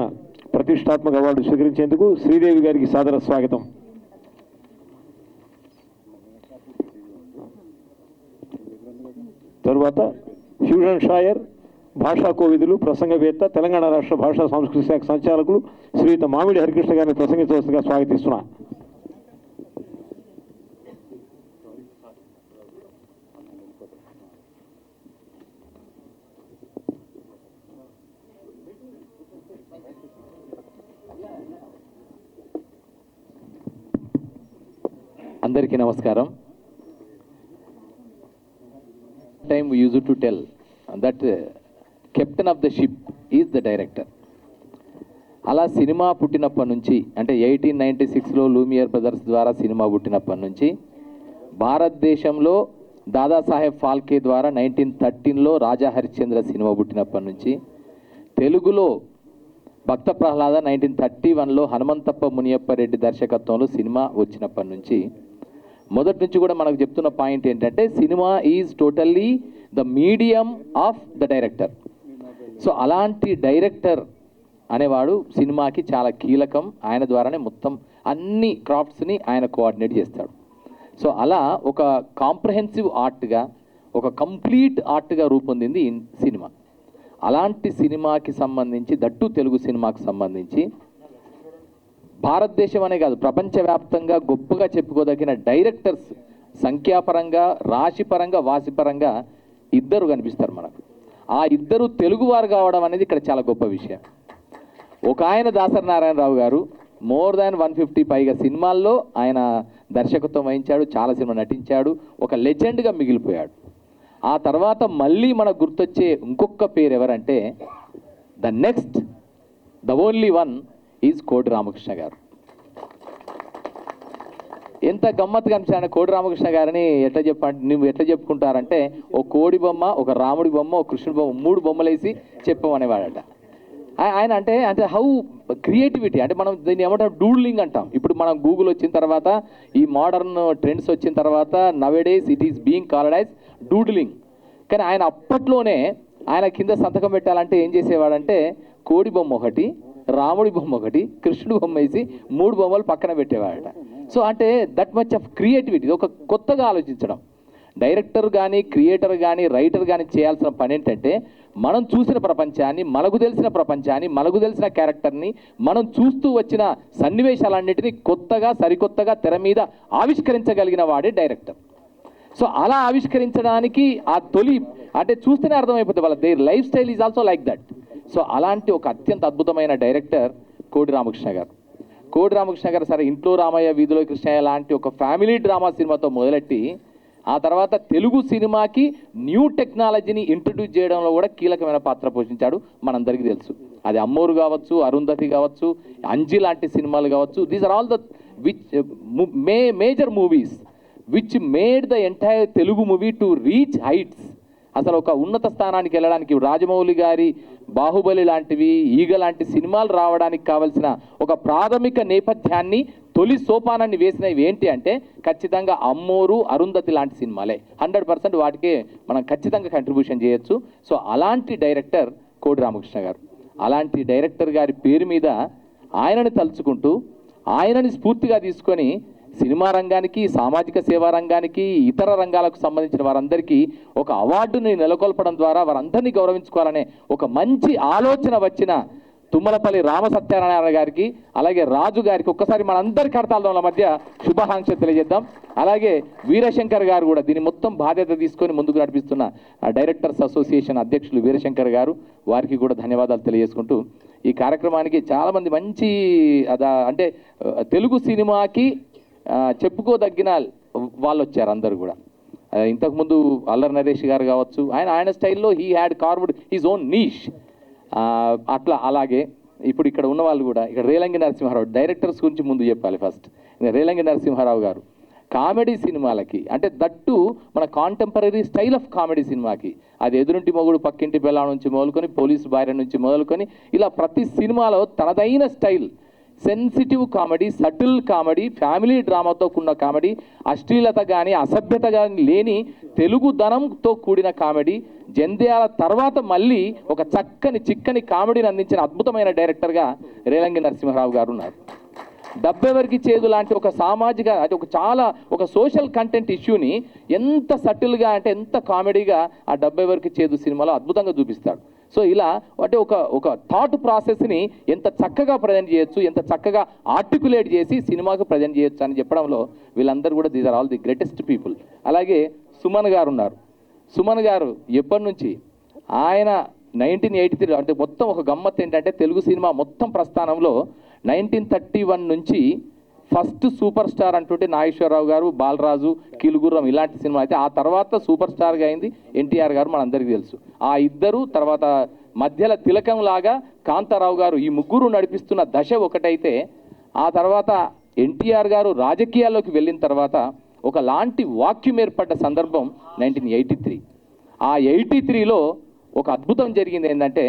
ప్రతిష్టాత్మక అవార్డు స్వీకరించేందుకు శ్రీదేవి గారికి సాదర స్వాగతం. తరువాత ఫ్యూజన్ షాయర్, భాషా కోవిదులు, ప్రసంగవేత్త, తెలంగాణ రాష్ట్ర భాషా సంస్కృతి శాఖ సంచాలకులు శ్రీయుత మామిడి హరికృష్ణ గారిని ప్రసంగించవలసిందిగా స్వాగతిస్తున్నా. అందరికీ నమస్కారం. Time we used to tell that captain of the ship is the director. అలా సినిమా పుట్టినప్పటి నుంచి, అంటే 1896లో లూమియర్ బ్రదర్స్ ద్వారా సినిమా పుట్టినప్పటి నుంచి, భారతదేశంలో దాదాసాహెబ్ ఫాల్కే ద్వారా 1913లో రాజా హరిశ్చంద్ర సినిమా పుట్టినప్పటి నుంచి, తెలుగులో భక్త ప్రహ్లాద 1931లో హనుమంతప్ప మునియప్ప రెడ్డి దర్శకత్వంలో సినిమా వచ్చినప్పటి నుంచి, మొదటి నుంచి కూడా మనకు చెప్తున్న పాయింట్ ఏంటంటే cinema is totally the medium of the director. So అలాంటి డైరెక్టర్ అనేవాడు సినిమాకి చాలా కీలకం. ఆయన ద్వారానే మొత్తం అన్ని క్రాఫ్ట్స్ని ఆయన కోఆర్డినేట్ చేస్తాడు. సో అలా ఒక కాంప్రహెన్సివ్ ఆర్ట్గా, ఒక కంప్లీట్ ఆర్ట్గా రూపొందింది ఈ సినిమా. అలాంటి సినిమాకి సంబంధించి, దట్టు తెలుగు సినిమాకి సంబంధించి భారతదేశం అనే కాదు ప్రపంచవ్యాప్తంగా గొప్పగా చెప్పుకోదగిన డైరెక్టర్స్ సంఖ్యాపరంగా, రాశిపరంగా, వాసిపరంగా ఇద్దరు కనిపిస్తారు మనకు. ఆ ఇద్దరు తెలుగువారు కావడం అనేది ఇక్కడ చాలా గొప్ప విషయం. ఒక ఆయన దాసరి నారాయణరావు గారు మోర్ దాన్ 150 పైగా సినిమాల్లో ఆయన దర్శకత్వం వహించాడు, చాలా సినిమా నటించాడు, ఒక లెజెండ్గా మిగిలిపోయాడు. ఆ తర్వాత మళ్ళీ మనకు గుర్తొచ్చే ఇంకొక పేరు ఎవరంటే ద ఓన్లీ వన్ ఈజ్ కోడి రామకృష్ణ గారు. ఎంత గమ్మత్తుగా అనిపించాడు కోడి రామకృష్ణ గారిని నువ్వు ఎట్లా చెప్పుకుంటారంటే, ఓ కోడి బొమ్మ, ఒక రాముడి బొమ్మ, ఒక కృష్ణుడి బొమ్మ, 3 బొమ్మలు వేసి చెప్పమనేవాడట. ఆయన అంటే హౌ క్రియేటివిటీ, అంటే మనం దీన్ని ఏమంటాం డూడ్లింగ్ అంటాం. ఇప్పుడు మనం గూగుల్ వచ్చిన తర్వాత, ఈ మోడర్న్ ట్రెండ్స్ వచ్చిన తర్వాత nowadays it is being called as doodling. కానీ ఆయన అప్పట్లోనే ఆయన కింద సంతకం పెట్టాలంటే ఏం చేసేవాడంటే కోడి బొమ్మ ఒకటి, రాముడి బొమ్మ ఒకటి, కృష్ణుడి బొమ్మ వేసి 3 బొమ్మలు పక్కన పెట్టేవాడట. సో అంటే దట్ మచ్ ఆఫ్ క్రియేటివిటీ, ఒక కొత్తగా ఆలోచించడం. డైరెక్టర్ కానీ క్రియేటర్ కానీ రైటర్ కానీ చేయాల్సిన పని ఏంటంటే మనం చూసిన ప్రపంచాన్ని, మనకు తెలిసిన ప్రపంచాన్ని, మనకు తెలిసిన క్యారెక్టర్ని, మనం చూస్తూ వచ్చిన సన్నివేశాలన్నింటినీ కొత్తగా సరికొత్తగా తెర మీద ఆవిష్కరించగలిగిన వాడే డైరెక్టర్. సో అలా ఆవిష్కరించడానికి ఆ తొలి అంటే చూస్తేనే అర్థమైపోతుంది వాళ్ళ their life style is also like that. So అలాంటి ఒక అత్యంత అద్భుతమైన డైరెక్టర్ కోడి రామకృష్ణ గారు. కోడి రామకృష్ణ గారు సరే ఇంట్లో రామయ్య వీధిలో కృష్ణయ్య లాంటి ఒక ఫ్యామిలీ డ్రామా సినిమాతో మొదలెట్టి ఆ తర్వాత తెలుగు సినిమాకి న్యూ టెక్నాలజీని ఇంట్రడ్యూస్ చేయడంలో కూడా కీలకమైన పాత్ర పోషించాడు, మనందరికీ తెలుసు. అది అమ్మోరు కావచ్చు, అరుంధతి కావచ్చు, అంజి లాంటి సినిమాలు కావచ్చు. These are all the which major movies which made the entire Telugu movie to reach heights. అసలు ఒక ఉన్నత స్థానానికి వెళ్ళడానికి రాజమౌళి గారి బాహుబలి లాంటివి, ఈగ లాంటి సినిమాలు రావడానికి కావలసిన ఒక ప్రాథమిక నేపథ్యాన్ని, తొలి సోపానాన్ని వేసినవి ఏంటి అంటే ఖచ్చితంగా అమ్మోరు, అరుంధతి లాంటి సినిమాలే. 100% వాటికే మనం ఖచ్చితంగా కంట్రిబ్యూషన్ చేయొచ్చు. సో అలాంటి డైరెక్టర్ కోడి రామకృష్ణ గారు. అలాంటి డైరెక్టర్ గారి పేరు మీద ఆయనని తలుచుకుంటూ, ఆయనని స్ఫూర్తిగా తీసుకొని సినిమా రంగానికి, సామాజిక సేవా రంగానికి, ఇతర రంగాలకు సంబంధించిన వారందరికీ ఒక అవార్డుని నెలకొల్పడం ద్వారా వారందరినీ గౌరవించుకోవాలనే ఒక మంచి ఆలోచన వచ్చిన తుమ్మలపల్లి రామ సత్యనారాయణ గారికి, అలాగే రాజు గారికి ఒక్కసారి మనందరి కడతాళ మధ్య శుభాకాంక్షలు తెలియజేద్దాం. అలాగే వీరశంకర్ గారు కూడా దీని మొత్తం బాధ్యత తీసుకొని ముందుకు నడిపిస్తున్న డైరెక్టర్స్ అసోసియేషన్ అధ్యక్షులు వీరశంకర్ గారు, వారికి కూడా ధన్యవాదాలు తెలియజేసుకుంటూ ఈ కార్యక్రమానికి చాలామంది మంచి అంటే తెలుగు సినిమాకి చెప్పుకోదగిన వాళ్ళు వచ్చారు అందరూ కూడా. ఇంతకుముందు అల్లరి నరేష్ గారు కావచ్చు, ఆయన స్టైల్లో he had carved his own niche. అట్లా అలాగే ఇప్పుడు ఇక్కడ ఉన్న వాళ్ళు కూడా, ఇక్కడ రేలంగి నరసింహారావు డైరెక్టర్స్ గురించి ముందు చెప్పాలి. ఫస్ట్ రేలంగి నరసింహారావు గారు కామెడీ సినిమాలకి, అంటే దట్టు మన కాంటెంపరీ స్టైల్ ఆఫ్ కామెడీ సినిమాకి, అది ఎదురుంటి మొగుడు పక్కింటి బెల్లా నుంచి మొదలుకొని, పోలీసు భార్య నుంచి మొదలుకొని, ఇలా ప్రతి సినిమాలో తనదైన style, sensitive comedy, subtle comedy, family డ్రామాతో కూడిన కామెడీ, అశ్లీలత కానీ అసభ్యత కానీ లేని తెలుగు ధనంతో కూడిన కామెడీ, జంధ్యాల తర్వాత మళ్ళీ ఒక చక్కని చిక్కని కామెడీని అందించిన అద్భుతమైన డైరెక్టర్గా రేలంగి నరసింహారావు గారు ఉన్నారు. డబ్బెవరికి చేదు లాంటి ఒక సామాజిక, అది ఒక చాలా ఒక సోషల్ కంటెంట్ ఇష్యూని ఎంత సటిల్గా అంటే ఎంత కామెడీగా ఆ డబ్బెవరికి చేదు సినిమాలో అద్భుతంగా చూపిస్తాడు. సో ఇలా అంటే ఒక థాట్ ప్రాసెస్ని ఎంత చక్కగా ప్రజెంట్ చేయొచ్చు, ఎంత చక్కగా ఆర్టికులేట్ చేసి సినిమాకు ప్రజెంట్ చేయొచ్చు అని చెప్పడంలో వీళ్ళందరూ కూడా these are all the greatest people. అలాగే సుమన్ గారు ఉన్నారు. సుమన్ గారు ఎప్పటి నుంచి ఆయన 1983 అంటే మొత్తం ఒక గమ్మత్ ఏంటంటే తెలుగు సినిమా మొత్తం ప్రస్థానంలో 1931 నుంచి ఫస్ట్ సూపర్ స్టార్ అంటుంటే నాగేశ్వరరావు గారు, బాలరాజు, కిలుగుర్రం ఇలాంటి సినిమా అయితే, ఆ తర్వాత సూపర్ స్టార్గా అయింది ఎన్టీఆర్ గారు, మనందరికీ తెలుసు. ఆ ఇద్దరు తర్వాత మధ్యలో తిలకం లాగా కాంతారావు గారు, ఈ ముగ్గురు నడిపిస్తున్న దశ ఒకటైతే, ఆ తర్వాత ఎన్టీఆర్ గారు రాజకీయాల్లోకి వెళ్ళిన తర్వాత ఒకలాంటి వాక్యూమ్ ఏర్పడ్డ సందర్భం 1983. ఆ 83లో ఒక అద్భుతం జరిగింది. ఏంటంటే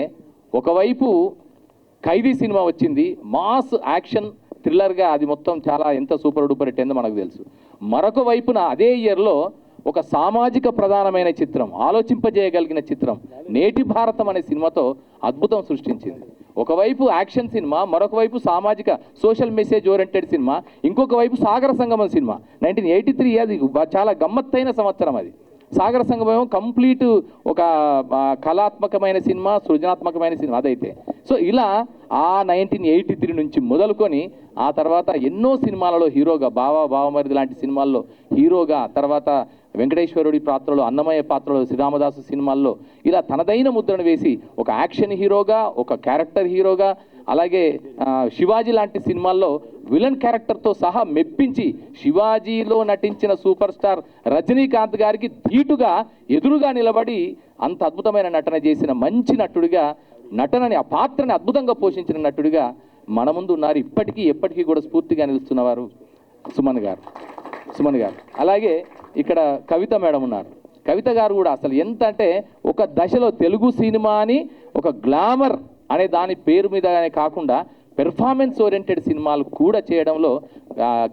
ఒకవైపు ఖైదీ సినిమా వచ్చింది, మాస్ యాక్షన్ థ్రిల్లర్గా, అది మొత్తం చాలా ఎంత సూపర్ డూపర్ హిట్ అయిందో మనకు తెలుసు. మరొక వైపున అదే ఇయర్లో ఒక సామాజిక ప్రధానమైన చిత్రం, ఆలోచింపజేయగలిగిన చిత్రం నేటి భారతం అనే సినిమాతో అద్భుతం సృష్టించింది. ఒకవైపు యాక్షన్ సినిమా, మరొక వైపు సామాజిక సోషల్ మెసేజ్ ఓరియంటెడ్ సినిమా, ఇంకొక వైపు సాగర సంగమం సినిమా. 1983 అది చాలా గమ్మత్తైన సంవత్సరం. అది సాగర సంగమం కంప్లీట్ ఒక కళాత్మకమైన సినిమా, సృజనాత్మకమైన సినిమా అదైతే. సో ఇలా ఆ 1983 నుంచి మొదలుకొని ఆ తర్వాత ఎన్నో సినిమాలలో హీరోగా, బావమరిది లాంటి సినిమాల్లో హీరోగా, తర్వాత వెంకటేశ్వరుడి పాత్రలో, అన్నమయ్య పాత్రలో, శ్రీరామదాసు సినిమాల్లో ఇలా తనదైన ముద్రను వేసి ఒక యాక్షన్ హీరోగా, ఒక క్యారెక్టర్ హీరోగా, అలాగే శివాజీ లాంటి సినిమాల్లో విలన్ క్యారెక్టర్తో సహా మెప్పించి, శివాజీలో నటించిన సూపర్ స్టార్ రజనీకాంత్ గారికి ధీటుగా ఎదురుగా నిలబడి అంత అద్భుతమైన నటన చేసిన మంచి నటుడిగా, నటనని ఆ పాత్రని అద్భుతంగా పోషించిన నటుడిగా మన ముందు ఉన్నారు. ఇప్పటికీ ఎప్పటికీ కూడా స్ఫూర్తిగా నిలుస్తున్నవారు సుమన్ గారు. అలాగే ఇక్కడ కవిత మేడం ఉన్నారు. కవిత గారు కూడా అసలు ఎంత అంటే ఒక దశలో తెలుగు సినిమాని ఒక గ్లామర్ అనే దాని పేరు మీదనే కాకుండా పెర్ఫార్మెన్స్ ఓరియంటెడ్ సినిమాలు కూడా చేయడంలో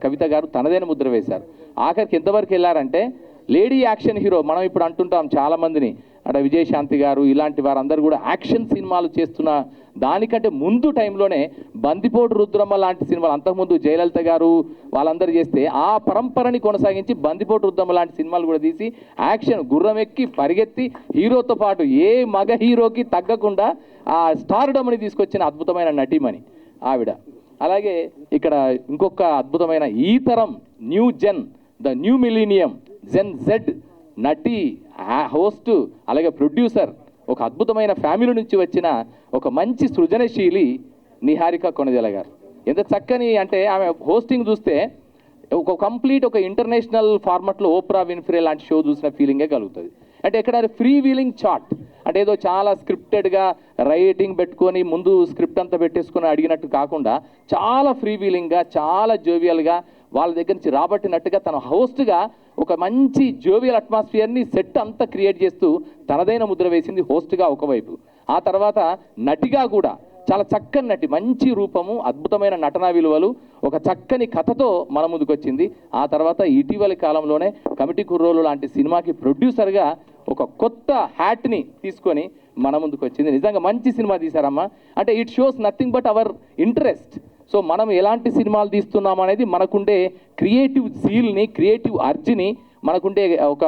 కవిత గారు తనదైన ముద్ర వేశారు. ఆఖరికి ఎంతవరకు వెళ్ళారంటే లేడీ యాక్షన్ హీరో, మనం ఇప్పుడు అంటుంటాం చాలామందిని, అంటే విజయశాంతి గారు ఇలాంటి వారందరూ కూడా యాక్షన్ సినిమాలు చేస్తున్న దానికంటే ముందు టైంలోనే బందిపోటు రుద్రమ్మ లాంటి సినిమాలు అంతకుముందు జయలలిత గారు వాళ్ళందరూ చేస్తే ఆ పరంపరని కొనసాగించి బందిపోటు రుద్రమ్మ లాంటి సినిమాలు కూడా తీసి యాక్షన్ గుర్రం ఎక్కి పరిగెత్తి హీరోతో పాటు ఏ మగ హీరోకి తగ్గకుండా ఆ స్టార్డమ్ని తీసుకొచ్చిన అద్భుతమైన నటీమణి ఆవిడ. అలాగే ఇక్కడ ఇంకొక అద్భుతమైన ఈ తరం new gen, the new millennium, gen Z నటి, హోస్ట్, అలాగే ప్రొడ్యూసర్, ఒక అద్భుతమైన ఫ్యామిలీ నుంచి వచ్చిన ఒక మంచి సృజనశీలి నిహారిక కొణిదెల గారు. ఎంత చక్కని అంటే ఆమె హోస్టింగ్ చూస్తే ఒక కంప్లీట్ ఒక ఇంటర్నేషనల్ ఫార్మాట్లో ఓప్రా విన్ఫ్రే లాంటి షో చూసిన ఫీలింగే కలుగుతుంది. అంటే ఎక్కడ ఫ్రీ వీలింగ్ చాట్ అంటే ఏదో చాలా స్క్రిప్టెడ్గా రైటింగ్ పెట్టుకొని ముందు స్క్రిప్ట్ అంతా పెట్టేసుకొని అడిగినట్టు కాకుండా చాలా ఫ్రీ వీలింగ్గా చాలా జోవియల్గా వాళ్ళ దగ్గర నుంచి రాబట్టినట్టుగా తన హోస్ట్గా ఒక మంచి జోవియల్ అట్మాస్ఫియర్ని సెట్ అంతా క్రియేట్ చేస్తూ తనదైన ముద్ర వేసింది హోస్ట్గా ఒకవైపు. ఆ తర్వాత నటిగా కూడా చాలా చక్కని నటి, మంచి రూపము, అద్భుతమైన నటనా విలువలు, ఒక చక్కని కథతో మన ముందుకు వచ్చింది. ఆ తర్వాత ఇటీవలి కాలంలోనే కమిటీ కుర్రోలు లాంటి సినిమాకి ప్రొడ్యూసర్గా ఒక కొత్త హ్యాట్ని తీసుకొని మన ముందుకు వచ్చింది. నిజంగా మంచి సినిమా తీశారమ్మా. అంటే it shows nothing but our interest. So మనం ఎలాంటి సినిమాలు తీస్తున్నాం అనేది మనకుండే క్రియేటివ్ సీల్ని, క్రియేటివ్ అర్జ్ని, మనకుండే ఒక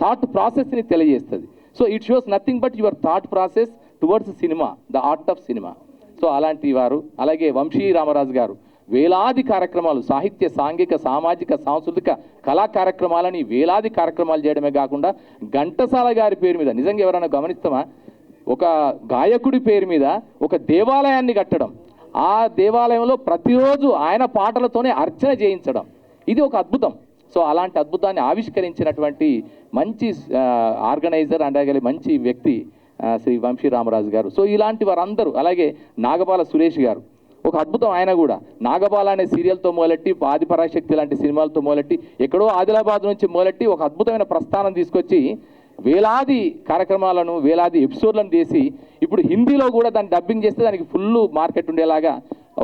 థాట్ ప్రాసెస్ని తెలియజేస్తుంది. So it shows nothing but your thought process towards cinema, the art of cinema. So అలాంటి వారు. అలాగే వంశీ రామరాజు గారు వేలాది కార్యక్రమాలు, సాహిత్య, సాంఘిక, సామాజిక, సాంస్కృతిక కళా కార్యక్రమాలని వేలాది కార్యక్రమాలు చేయడమే కాకుండా ఘంటసాల గారి పేరు మీద, నిజంగా ఎవరైనా గమనిస్తామా, ఒక గాయకుడి పేరు మీద ఒక దేవాలయాన్ని కట్టడం, ఆ దేవాలయంలో ప్రతిరోజు ఆయన పాటలతోనే అర్చన చేయించడం, ఇది ఒక అద్భుతం. సో అలాంటి అద్భుతాన్ని ఆవిష్కరించినటువంటి మంచి ఆర్గనైజర్ అండ్ మంచి వ్యక్తి శ్రీ వంశీ రామరాజు గారు. సో ఇలాంటి వారందరూ. అలాగే నాగబాల సురేష్ గారు ఒక అద్భుతం. ఆయన కూడా నాగబాల అనే సీరియల్తో మొదలెట్టి, ఆదిపరాశక్తి లాంటి సినిమాలతో మొదలెట్టి, ఎక్కడో ఆదిలాబాద్ నుంచి మొదలెట్టి ఒక అద్భుతమైన ప్రస్థానం తీసుకొచ్చి వేలాది కార్యక్రమాలను, వేలాది ఎపిసోడ్లను చేసి ఇప్పుడు హిందీలో కూడా దాన్ని డబ్బింగ్ చేస్తే దానికి ఫుల్ మార్కెట్ ఉండేలాగా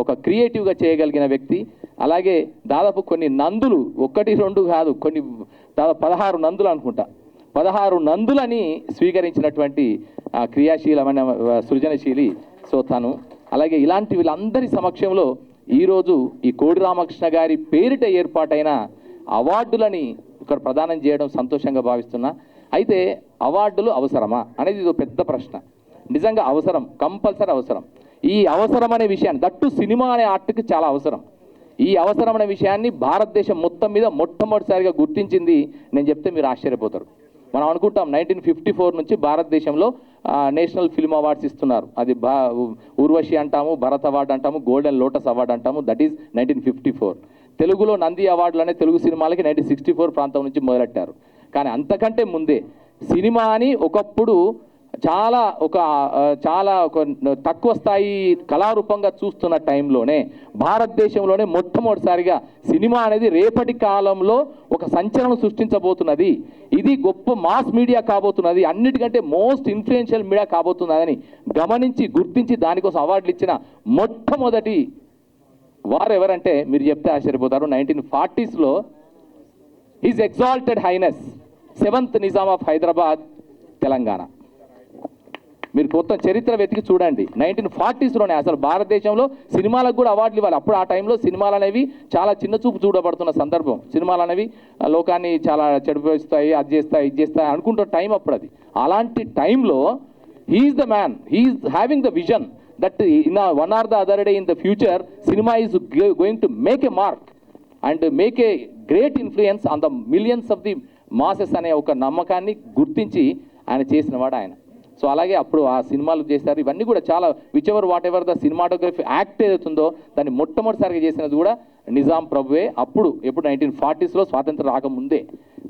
ఒక క్రియేటివ్గా చేయగలిగిన వ్యక్తి. అలాగే దాదాపు కొన్ని నందులు, 1, 2 కాదు, కొన్ని దాదాపు 16 నందులు అనుకుంటా, 16 నందులని స్వీకరించినటువంటి క్రియాశీలమైన సృజనశీలి. సో తను. అలాగే ఇలాంటి వీళ్ళందరి సమక్షంలో ఈరోజు ఈ కోడి రామకృష్ణ గారి పేరిట ఏర్పాటైన అవార్డులని ఇక్కడ ప్రదానం చేయడం సంతోషంగా భావిస్తున్నా. అయితే అవార్డులు అవసరమా అనేది ఇది పెద్ద ప్రశ్న. నిజంగా అవసరం, కంపల్సరీ అవసరం. ఈ అవసరం అనే విషయాన్ని, దట్టు సినిమా అనే ఆర్ట్కి చాలా అవసరం. ఈ అవసరం అనే విషయాన్ని భారతదేశం మొత్తం మీద మొట్టమొదటిసారిగా గుర్తించింది నేను చెప్తే మీరు ఆశ్చర్యపోతారు. మనం అనుకుంటాం 1954 నుంచి భారతదేశంలో నేషనల్ ఫిల్మ్ అవార్డ్స్ ఇస్తున్నారు. అది ఊర్వశి అంటాము, భరత్ అవార్డు అంటాము, గోల్డెన్ లోటస్ అవార్డు అంటాము. That is 1954. తెలుగులో నంది అవార్డులు అనే తెలుగు సినిమాలకి 1964 ప్రాంతం నుంచి మొదలెట్టారు. కానీ అంతకంటే ముందే సినిమా అని ఒకప్పుడు చాలా ఒక తక్కువ స్థాయి కళారూపంగా చూస్తున్న టైంలోనే భారతదేశంలోనే మొట్టమొదటిసారిగా సినిమా అనేది రేపటి కాలంలో ఒక సంచలనం సృష్టించబోతున్నది, ఇది గొప్ప మాస్ మీడియా కాబోతున్నది, అన్నిటికంటే మోస్ట్ ఇన్ఫ్లుయెన్షియల్ మీడియా కాబోతున్నదని గమనించి, గుర్తించి దానికోసం అవార్డులు ఇచ్చిన మొట్టమొదటి వారు ఎవరంటే మీరు చెప్తే ఆశ్చర్యపోతారు. 1940sలో his exalted highness 7th Nizam of Hyderabad, Telangana. మీరు కొత్త చరిత్ర వెతికి చూడండి. 1940sలోనే అసలు భారతదేశంలో సినిమాలకు కూడా అవార్డులు ఇవ్వాలి. అప్పుడు ఆ టైంలో సినిమాలు అనేవి చాలా చిన్న చూపు చూడబడుతున్న సందర్భం. సినిమాలు అనేవి లోకాన్ని చాలా చెడిపోయిస్తాయి, అది చేస్తాయి, ఇది చేస్తాయి అనుకుంటున్న టైం అప్పుడు. అది అలాంటి టైంలో he's the man, he's having the vision that in one or the other day in the future cinema is going to make a mark and make a great influence on the millions of the masses అనే ఒక నమ్మకాన్ని గుర్తించి ఆయన చేసిన వాడు ఆయన. So అలాగే అప్పుడు ఆ సినిమాలు చేశారు. ఇవన్నీ కూడా చాలా what ever the cinematography act ఏదైతుందో దాన్ని మొట్టమొదటిసారిగా చేసినది కూడా నిజాం ప్రభువే. అప్పుడు ఎప్పుడు 1940sలో స్వాతంత్రం రాకముందే.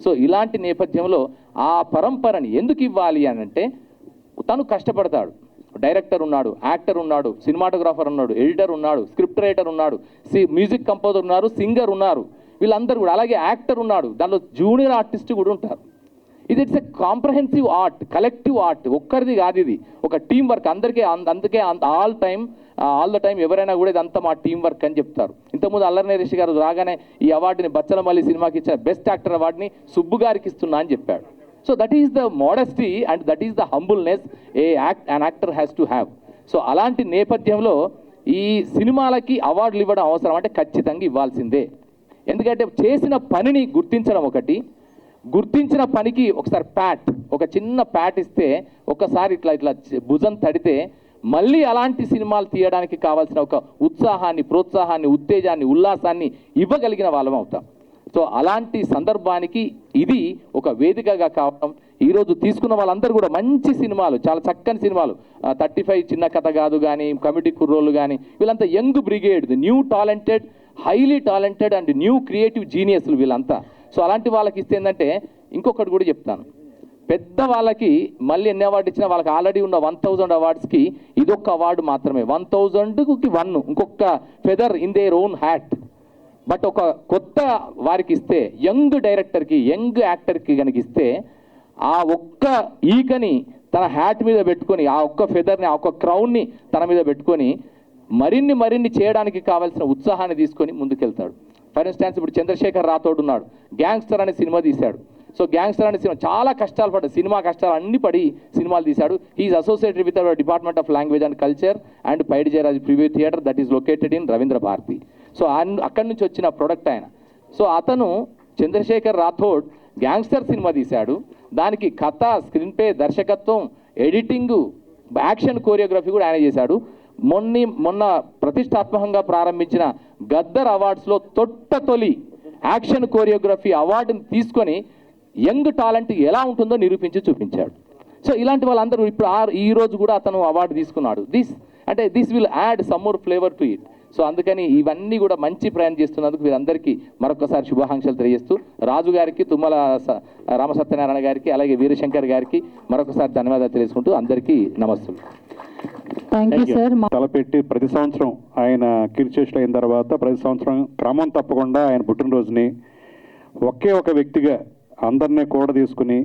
సో ఇలాంటి నేపథ్యంలో ఆ పరంపరని ఎందుకు ఇవ్వాలి అని అంటే, తను కష్టపడతాడు. డైరెక్టర్ ఉన్నాడు, యాక్టర్ ఉన్నాడు, సినిమాటోగ్రాఫర్ ఉన్నాడు, ఎడిటర్ ఉన్నాడు, స్క్రిప్ట్ రైటర్ ఉన్నాడు, మ్యూజిక్ కంపోజర్ ఉన్నారు, సింగర్ ఉన్నారు, వీళ్ళందరూ కూడా. అలాగే యాక్టర్ ఉన్నాడు, దానిలో జూనియర్ ఆర్టిస్ట్ కూడా ఉంటారు. It's a comprehensive art, collective art, ఒక్కరిది కాదు, ఇది ఒక టీం వర్క్. అందుకే ఆల్ ద టైం ఎవరైనా కూడా ఇదంతా మా టీం వర్క్ అని చెప్తారు. ఇంతకుముందు అల్లరి నరేష్ గారు రాగానే ఈ అవార్డుని బచ్చలమల్లి సినిమాకి ఇచ్చిన బెస్ట్ యాక్టర్ అవార్డుని సుబ్బు గారికి ఇస్తున్నా అని చెప్పాడు. So that is the modesty and that is the humbleness an actor has to have. So అలాంటి నేపథ్యంలో ఈ సినిమాలకి అవార్డులు ఇవ్వడం అవసరం అంటే ఖచ్చితంగా ఇవ్వాల్సిందే. ఎందుకంటే చేసిన పనిని గుర్తించడం ఒకటి, గుర్తించిన పనికి ఒకసారి ఒక చిన్న ప్యాట్ ఇస్తే ఒకసారి ఇట్లా ఇట్లా భుజం తడితే మళ్ళీ అలాంటి సినిమాలు తీయడానికి కావాల్సిన ఒక ఉత్సాహాన్ని, ప్రోత్సాహాన్ని, ఉత్తేజాన్ని, ఉల్లాసాన్ని ఇవ్వగలిగిన వాళ్ళం అవుతాం. సో అలాంటి సందర్భానికి ఇది ఒక వేదికగా కావడం, ఈరోజు తీసుకున్న వాళ్ళందరూ కూడా మంచి సినిమాలు, చాలా చక్కని సినిమాలు, 35 చిన్న కథ కాదు కానీ, కమిటీ కుర్రోళ్ళు కానీ, వీళ్ళంతా young brigade, new talented, highly talented and new creative జీనియస్లు వీళ్ళంతా. సో అలాంటి వాళ్ళకి ఇస్తే ఏంటంటే, ఇంకొకటి కూడా చెప్తాను, పెద్ద వాళ్ళకి మళ్ళీ ఎన్ని అవార్డు ఇచ్చినా వాళ్ళకి ఆల్రెడీ ఉన్న 1000 అవార్డ్స్కి ఇదొక్క అవార్డు మాత్రమే, 1000కి 1 ఇంకొక feather in their own hat. But ఒక కొత్త వారికి ఇస్తే, యంగ్ డైరెక్టర్కి, యంగ్ యాక్టర్కి కనుక ఇస్తే, ఆ ఒక్క ఈకని తన హ్యాట్ మీద పెట్టుకొని, ఆ ఒక్క ఫెదర్ని, ఆ ఒక్క క్రౌన్ని తన మీద పెట్టుకొని మరిన్ని చేయడానికి కావాల్సిన ఉత్సాహాన్ని తీసుకొని ముందుకెళ్తాడు. ఫర్ ఇన్స్టాన్స్ ఇప్పుడు చంద్రశేఖర్ రాథోడ్ ఉన్నాడు, గ్యాంగ్స్టర్ అనే సినిమా తీశాడు. సో గ్యాంగ్స్టర్ అనే సినిమా చాలా కష్టాలు పడ్డాడు, సినిమా కష్టాలు అన్ని పడి సినిమాలు తీశాడు. He's associated with our department of language and culture and Paidi Jayaraj preview theatre that is located in Ravindra Bharathi. So అక్కడి నుంచి వచ్చిన ప్రొడక్ట్ ఆయన. సో అతను చంద్రశేఖర్ రాథోడ్ గ్యాంగ్స్టర్ సినిమా తీశాడు, దానికి కథ, స్క్రీన్ ప్లే, దర్శకత్వం, ఎడిటింగు, యాక్షన్ కోరియోగ్రఫీ కూడా ఆయన చేశాడు. మొన్న ప్రతిష్టాత్మకంగా ప్రారంభించిన గద్దర్ అవార్డ్స్లో తొలి యాక్షన్ కోరియోగ్రఫీ అవార్డుని తీసుకొని యంగ్ టాలెంట్ ఎలా ఉంటుందో నిరూపించి చూపించాడు. సో ఇలాంటి వాళ్ళందరూ ఇప్పుడు ఈ రోజు కూడా అతను అవార్డు తీసుకున్నాడు. This will add some more flavour to it. So అందుకని ఇవన్నీ కూడా మంచి ప్రయాణం చేస్తున్నందుకు వీరందరికీ మరొకసారి శుభాకాంక్షలు తెలియజేస్తూ, రాజు గారికి, తుమ్మల రామసత్యనారాయణ గారికి, అలాగే వీరశంకర్ గారికి మరొకసారి ధన్యవాదాలు తెలియజేసుకుంటూ అందరికీ నమస్తులు. తలపెట్టి ప్రతి సంవత్సరం ఆయన కీర్తిశేషులు అయిన తర్వాత ప్రతి సంవత్సరం క్రమం తప్పకుండా ఆయన పుట్టినరోజుని ఒకే ఒక వ్యక్తిగా అందరినీ కూడా తీసుకుని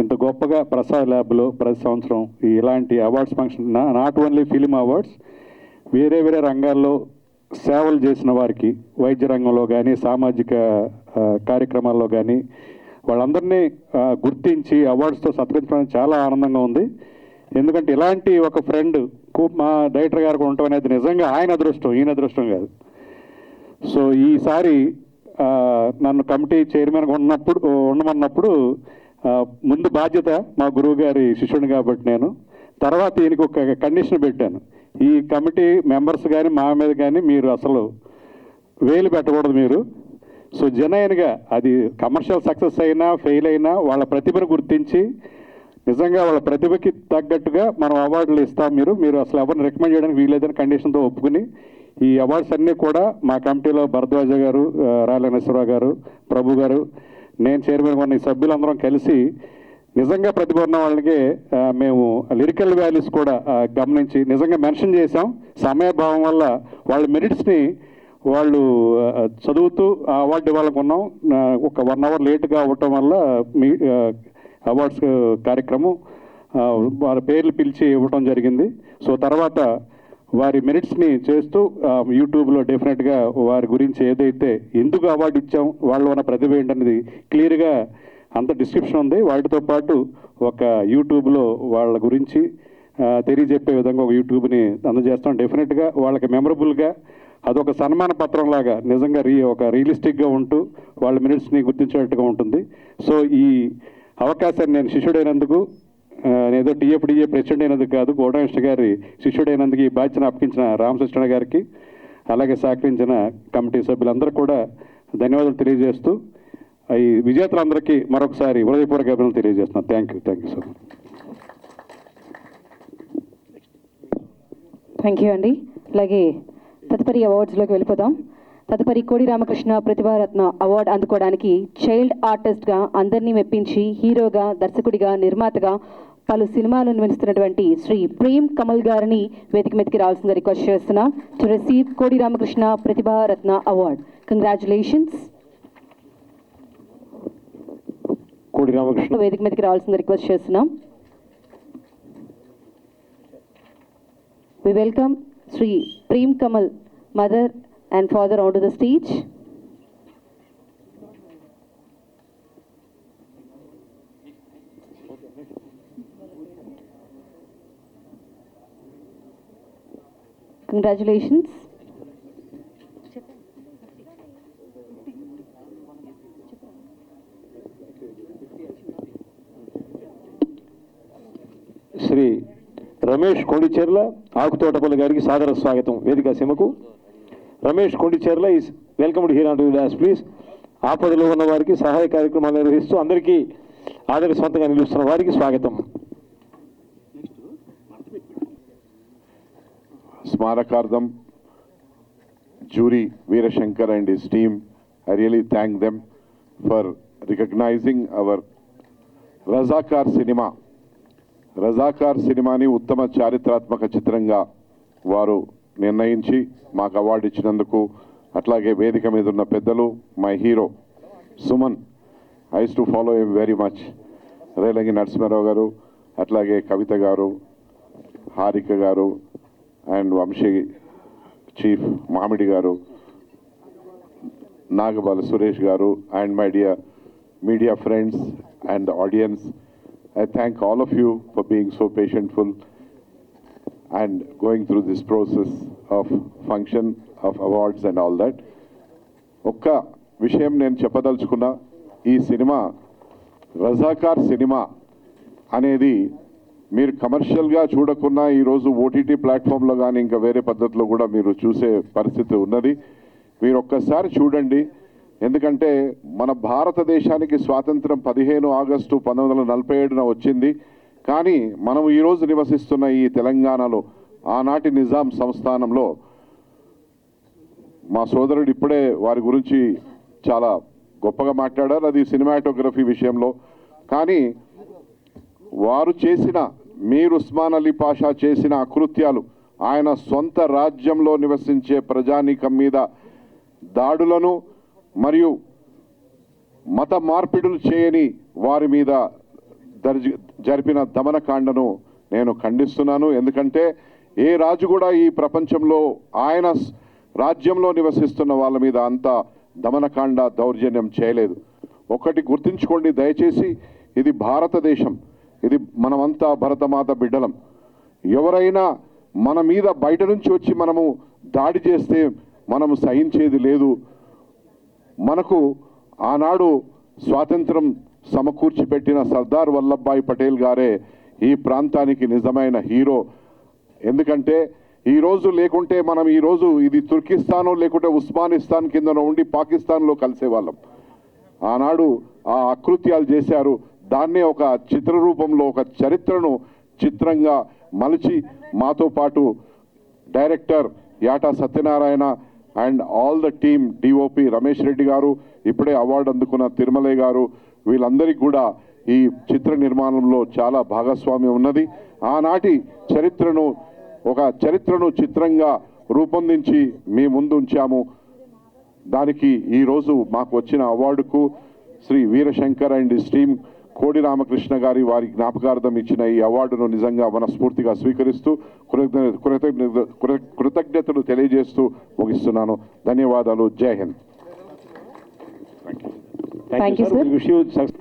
ఇంత గొప్పగా ప్రసాద్ ల్యాబ్లో ప్రతి సంవత్సరం ఇలాంటి awards function, not only film awards, వేరే రంగాల్లో సేవలు చేసిన వారికి, వైద్య రంగంలో కానీ, సామాజిక కార్యక్రమాల్లో కానీ వాళ్ళందరినీ గుర్తించి అవార్డ్స్తో సత్కరించడం చాలా ఆనందంగా ఉంది. ఎందుకంటే ఇలాంటి ఒక ఫ్రెండ్ మా డైరెక్టర్ గారికి ఉండటం అనేది నిజంగా ఆయన అదృష్టం, ఈయన అదృష్టం కాదు. సో ఈసారి నన్ను కమిటీ చైర్మన్గా ఉండమన్నప్పుడు ముందు బాధ్యత మా గురువు గారి శిష్యుని కాబట్టి నేను, తర్వాత ఈయనకి ఒక కండిషన్ పెట్టాను, ఈ కమిటీ మెంబర్స్ కానీ మా మీద కానీ మీరు అసలు వేలు పెట్టకూడదు మీరు. సో జనైన్గా అది కమర్షియల్ సక్సెస్ అయినా ఫెయిల్ అయినా వాళ్ళ ప్రతిభను గుర్తించి నిజంగా వాళ్ళ ప్రతిభకి తగ్గట్టుగా మనం అవార్డులు ఇస్తాం, మీరు అసలు ఎవరిని రికమెండ్ చేయడానికి వీలేదని కండిషన్తో ఒప్పుకుని ఈ అవార్డ్స్ అన్నీ కూడా మా కమిటీలో భరద్వాజ గారు, రాయలనేశ్వరరావు గారు, ప్రభు గారు, నేను చైర్మన్గా ఉన్న ఈ సభ్యులందరం కలిసి నిజంగా ప్రతిభ ఉన్న వాళ్ళకి మేము లిరికల్ వాల్యూస్ కూడా గమనించి నిజంగా మెన్షన్ చేశాం. సమయభావం వల్ల వాళ్ళ మెరిట్స్ని వాళ్ళు చదువుతూ ఆ అవార్డు ఇవ్వాలనుకున్నాం. ఒక 1 అవర్ లేట్గా అవ్వటం వల్ల అవార్డ్స్ కార్యక్రమం వారి పేర్లు పిలిచి ఇవ్వటం జరిగింది. సో తర్వాత వారి మెరిట్స్ని చేస్తూ యూట్యూబ్లో డెఫినెట్గా వారి గురించి ఏదైతే ఎందుకు అవార్డు ఇచ్చాం, వాళ్ళు ఉన్న ప్రతిభ ఏంటనేది క్లియర్గా అంత డిస్క్రిప్షన్ ఉంది. వాటితో పాటు ఒక యూట్యూబ్లో వాళ్ళ గురించి తెలియజెప్పే విధంగా ఒక యూట్యూబ్ని అందజేస్తాం. డెఫినెట్గా వాళ్ళకి మెమరబుల్గా అదొక సన్మాన పత్రం లాగా నిజంగా ఒక రియలిస్టిక్గా ఉంటూ వాళ్ళ మెరిట్స్ని గుర్తించేట్టుగా ఉంటుంది. సో ఈ అవకాశాన్ని నేను శిష్యుడైనందుకు, ఏదో టీఎఫ్డిఏ ప్రెసిడెంట్ అయినందుకు కాదు, కోటకృష్ణ గారి శిష్యుడైనందుకు ఈ బాధ్యతను అప్పగించిన రామకృష్ణ గారికి, అలాగే సహకరించిన కమిటీ సభ్యులందరూ కూడా ధన్యవాదాలు తెలియజేస్తూ ఈ విజేతలందరికీ మరొకసారి హృదయపూర్వక అభినందనలు తెలియజేస్తున్నాను. Thank you so much. Thank you అండి. అలాగే తదుపరి అవార్డ్స్లోకి వెళ్ళిపోదాం. తదుపరి కోడి రామకృష్ణ ప్రతిభారత్న అవార్డు అందుకోవడానికి చైల్డ్ ఆర్టిస్ట్గా అందరినీ మెప్పించి హీరోగా, దర్శకుడిగా, నిర్మాతగా పలు సినిమాలను నిర్మిస్తున్నటువంటి శ్రీ ప్రేమ్ కమల్ గారిని వేదిక మీదకి రావాల్సిందిగా రిక్వెస్ట్ చేస్తున్నాం టు రిసీవ్ కోడి రామకృష్ణ ప్రతిభారత్న అవార్డ్. కంగ్రాచులేషన్స్. కోడి రామకృష్ణ వేదిక మీదకి రావాల్సిందిగా రిక్వెస్ట్ చేస్తున్నాం. We welcome Sri Prem Kamal, mother and father onto the stage. Congratulations. Shri Ramesh Kondicherla Akuthotapalli గారికి సాదర స్వాగతం వేదిక సీమకు. Ramesh Kondicherla is welcomed here on to dais please. ఆపదలో ఉన్న వారికి సహాయ కార్యక్రమాలు నిర్వహిస్తూ అందరికీ ఆదర్శవంతంగా నిలుస్తున్న వారికి స్వాగతం. స్మారకార్థం jury Veerashankar and his team, I really thank them for recognizing our Razakar cinema. Razakar సినిమాని ఉత్తమ చారిత్రాత్మక చిత్రంగా వారు నిర్ణయించి మాకు అవార్డు ఇచ్చినందుకు, అట్లాగే వేదిక మీద ఉన్న పెద్దలు, my hero Suman, I use to follow him very much, Relangi Narasimha Rao garu, అట్లాగే కవిత గారు, హారిక గారు అండ్ వంశీ చీఫ్ మామిడి గారు, నాగబాల సురేష్ గారు and my dear media friends and the audience. I thank all of you for being so patientful and going through this process of function, of awards and all that. ఒక్క విషయం నేను చెప్పదలుచుకున్నా, ఈ cinema Razakar cinema అనేది మీరు కమర్షియల్గా చూడకున్నా ఈరోజు OTT ప్లాట్ఫామ్లో కానీ ఇంకా వేరే పద్ధతిలో కూడా మీరు చూసే పరిస్థితి ఉన్నది. మీరు ఒక్కసారి చూడండి. ఎందుకంటే మన భారతదేశానికి స్వాతంత్రం 15 ఆగస్టు 1947 వచ్చింది. కానీ మనం ఈరోజు నివసిస్తున్న ఈ తెలంగాణలో ఆనాటి నిజాం సంస్థానంలో మా సోదరుడు ఇప్పుడే వారి గురించి చాలా గొప్పగా మాట్లాడారు, అది సినిమాటోగ్రఫీ విషయంలో. కానీ వారు చేసిన, మీర్ ఉస్మాన్ అలీ పాషా చేసిన అకృత్యాలు, ఆయన సొంత రాజ్యంలో నివసించే ప్రజానీకం మీద దాడులను మరియు మత మార్పిడులు చేయని వారి మీద జరిపిన దమనకాండను నేను ఖండిస్తున్నాను. ఎందుకంటే ఏ రాజు కూడా ఈ ప్రపంచంలో ఆయన రాజ్యంలో నివసిస్తున్న వాళ్ళ మీద అంత దమనకాండ దౌర్జన్యం చేయలేదు. ఒకటి గుర్తుంచుకోండి దయచేసి, ఇది భారతదేశం, ఇది మనమంతా భరతమాత బిడ్డలం. ఎవరైనా మన మీద బయట నుంచి వచ్చి మనము దాడి చేస్తే మనము సహించేది లేదు. మనకు ఆనాడు స్వాతంత్రం సమకూర్చి పెట్టిన సర్దార్ వల్లభాయ్ పటేల్ గారే ఈ ప్రాంతానికి నిజమైన హీరో. ఎందుకంటే ఈరోజు లేకుంటే మనం ఈరోజు ఇది తుర్కిస్తానో లేకుంటే ఉస్మానిస్తాన్ కిందనో ఉండి పాకిస్తాన్లో కలిసేవాళ్ళం. ఆనాడు ఆ అకృత్యాలు చేశారు. దాన్నే ఒక చిత్ర రూపంలో ఒక చరిత్రను చిత్రంగా మలిచి మాతో పాటు director యాటా Satyanarayana and all the team, DOP Ramesh Reddy గారు, ఇప్పుడే అవార్డు అందుకున్న తిరుమలయ్య గారు, వీళ్ళందరికీ కూడా ఈ చిత్ర నిర్మాణంలో చాలా భాగస్వామ్యం ఉన్నది. ఆనాటి చరిత్రను చిత్రంగా రూపొందించి మీ ముందు ఉంచాము. దానికి ఈరోజు మాకు వచ్చిన అవార్డుకు Shri Veerashankar and his team, Kodi Ramakrishna గారి వారి జ్ఞాపకార్థం ఇచ్చిన ఈ అవార్డును నిజంగా మనస్ఫూర్తిగా స్వీకరిస్తూ కృతజ్ఞతలు తెలియజేస్తూ ముగిస్తున్నాను. ధన్యవాదాలు. జై Hind. Thank you, sir. Wish you success.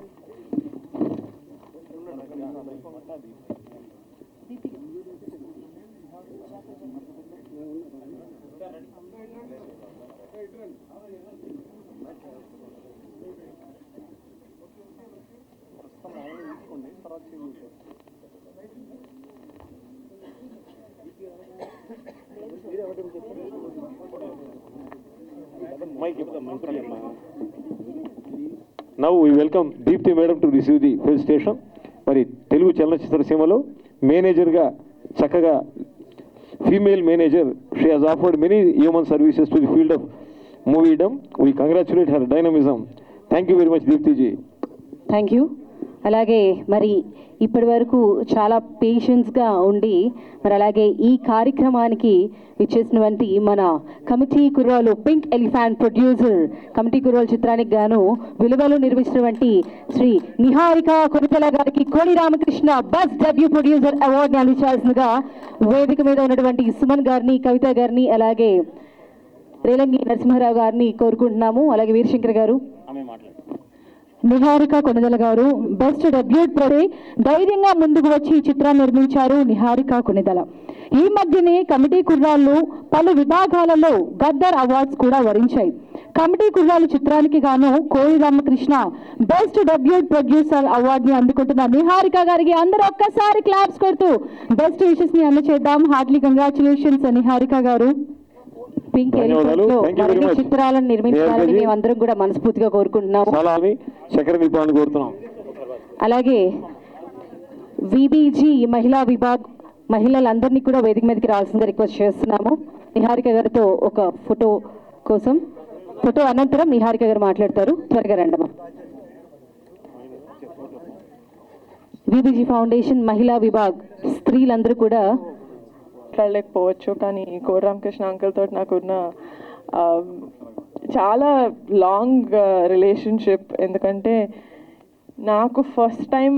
Now we welcome Deepthi Madam to receive the felicitation. మరి తెలుగు చలనచిత్ర సీమలో మేనేజర్గా చక్కగా female manager, she has offered many human services to the field of moviedom. We congratulate her dynamism. Thank you very much Deeptiji. Thank you. అలాగే మరి ఇప్పటి వరకు చాలా పేషెన్స్గా ఉండి మరి అలాగే ఈ కార్యక్రమానికి ఇచ్చేసినటువంటి మన committee Kurrallu, pink elephant producer, committee Kurrallu చిత్రానికి గాను విలువలు నిర్వహించినటువంటి శ్రీ నిహారిక కొనితల గారికి Kodi Ramakrishna best debut producer అవార్డుని అందించాల్సిందిగా వేదిక మీద ఉన్నటువంటి సుమన్ గారిని, కవిత గారిని, అలాగే రేలంగి నరసింహారావు గారిని కోరుకుంటున్నాము. అలాగే వీరశంకర్ గారు. నిహారిక కొనిదల గారు బెస్ట్ డెబ్యూట్ ప్రదే ధైర్యంగా ముందుకు వచ్చి ఈ చిత్రాన్ని నిర్మించారు నిహారిక కొనిదల. ఈ మధ్యనే కమిటీ కుర్రాళ్ళు పలు విభాగాలలో గద్దర్ అవార్డ్స్ కూడా వరించాయి. కమిటీ కుర్రాళ్ళు చిత్రానికి గాను కోడి రామకృష్ణ బెస్ట్ డెబ్యూట్ ప్రొడ్యూసర్ అవార్డుని అందుకుంటున్న నిహారిక గారికి అందరూ ఒక్కసారి క్లాప్స్ కొడుతూ బెస్ట్ విషెస్ ని అందచేద్దాం. హార్ట్లీ కంగ్రాచులేషన్స్ నిహారిక గారు. పింక్ ఎలిఫెంట్ లో మరిన్ని చిత్రాలను నిర్మించాలని మేము అందరం కూడా మనస్ఫూర్తిగా కోరుకుంటున్నాము. చక్రదీపాన్ని కోరుతున్నాం. అలాగే విబిజి మహిళా విభాగ్ మహిళలందరినీ కూడా వేదిక మీదకి రావాల్సిందిగా రిక్వెస్ట్ చేస్తున్నాము. నిహారిక గారితో ఒక ఫోటో కోసం. ఫోటో అనంతరం నిహారిక గారు మాట్లాడతారు. త్వరగా రండమ్మా. విబిజి ఫౌండేషన్ మహిళా విభాగ్ స్త్రీలందరూ కూడా మాట్లాడలేకపోవచ్చు, కానీ కోడి రామకృష్ణ అంకుల్ తోటి నాకున్న చాలా లాంగ్ రిలేషన్షిప్. ఎందుకంటే నాకు ఫస్ట్ టైం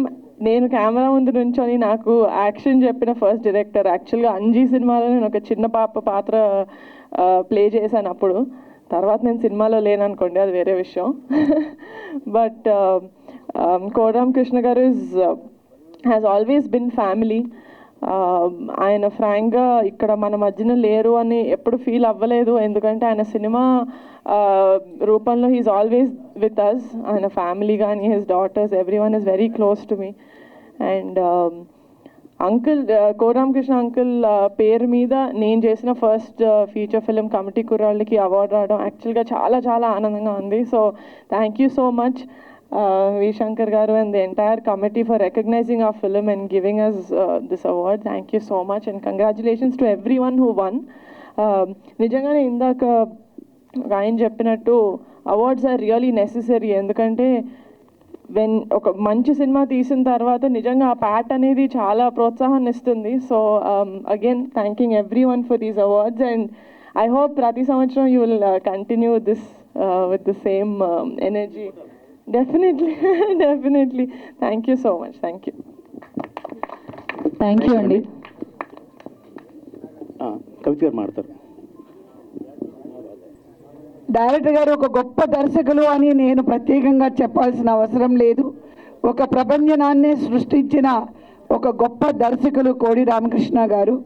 నేను కెమెరా ముందు నుంచొని నాకు యాక్షన్ చెప్పిన ఫస్ట్ డైరెక్టర్. యాక్చువల్గా అంజీ సినిమాలో నేను ఒక చిన్న పాత్ర ప్లే చేశాను. అప్పుడు తర్వాత నేను సినిమాలో లేననుకోండి, అది వేరే విషయం. బట్ కోడి రామకృష్ణ గారు హ్యాస్ ఆల్వేస్ బిన్ ఫ్యామిలీ. ఆయన ఫ్రాంక్గా ఇక్కడ మన మధ్యన లేరు అని ఎప్పుడు ఫీల్ అవ్వలేదు. ఎందుకంటే ఆయన సినిమా రూపంలో హీఈస్ ఆల్వేస్ విత్ అస్. ఆయన ఫ్యామిలీ కానీ his daughters every one is very close to me. And uncle Kodi Ramakrishna uncle పేరు మీద నేను చేసిన ఫస్ట్ ఫీచర్ ఫిలిం కమిటీ కుర్రాళ్ళకి అవార్డు రావడం యాక్చువల్గా చాలా చాలా ఆనందంగా ఉంది. So thank you so much V. Shankar garu and the entire committee for recognizing our film and giving us this award. Thank you so much and congratulations to everyone who won. నిజంగానే ఇందాక ఆయన చెప్పినట్టు awards are really necessary. ఎందుకంటే ఒక మంచి cinema తీసిన తర్వాత నిజంగా ఆ ప్యాట్ అనేది చాలా ప్రోత్సాహాన్ని ఇస్తుంది. So again thanking every one for these awards and I hope ప్రతి సంవత్సరం you will continue this with the same energy. Definitely thank you so much. Thank you. Thank you అండి. కవిత గారు మాట్లాడతారు. డైరెక్టర్ గారు ఒక గొప్ప దర్శకులు అని నేను ప్రత్యేకంగా చెప్పాల్సిన అవసరం లేదు. ఒక ప్రపంచనాన్నే సృష్టించిన ఒక గొప్ప దర్శకులు కోడి రామకృష్ణ గారు.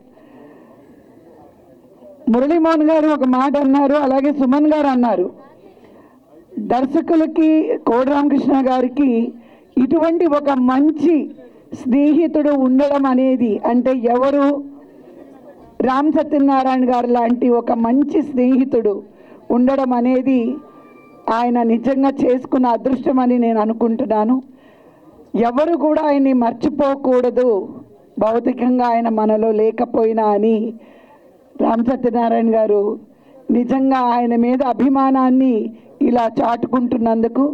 మురళీమోహన్ గారు ఒక మాట అన్నారు, అలాగే సుమన్ గారు అన్నారు. దర్శకులకి కోడి రామకృష్ణ గారికి ఇటువంటి ఒక మంచి స్నేహితుడు ఉండడం అనేది, అంటే ఎవరు రామ్ సత్యనారాయణ గారు లాంటి ఒక మంచి స్నేహితుడు ఉండడం అనేది ఆయన నిజంగా చేసుకున్న అదృష్టం అని నేను అనుకుంటున్నాను. ఎవరు కూడా ఆయన్ని మర్చిపోకూడదు, భౌతికంగా ఆయన మనలో లేకపోయినా అని రామ్ సత్యనారాయణ గారు నిజంగా ఆయన మీద అభిమానాన్ని ఇలా చాటుకుంటున్నందుకు,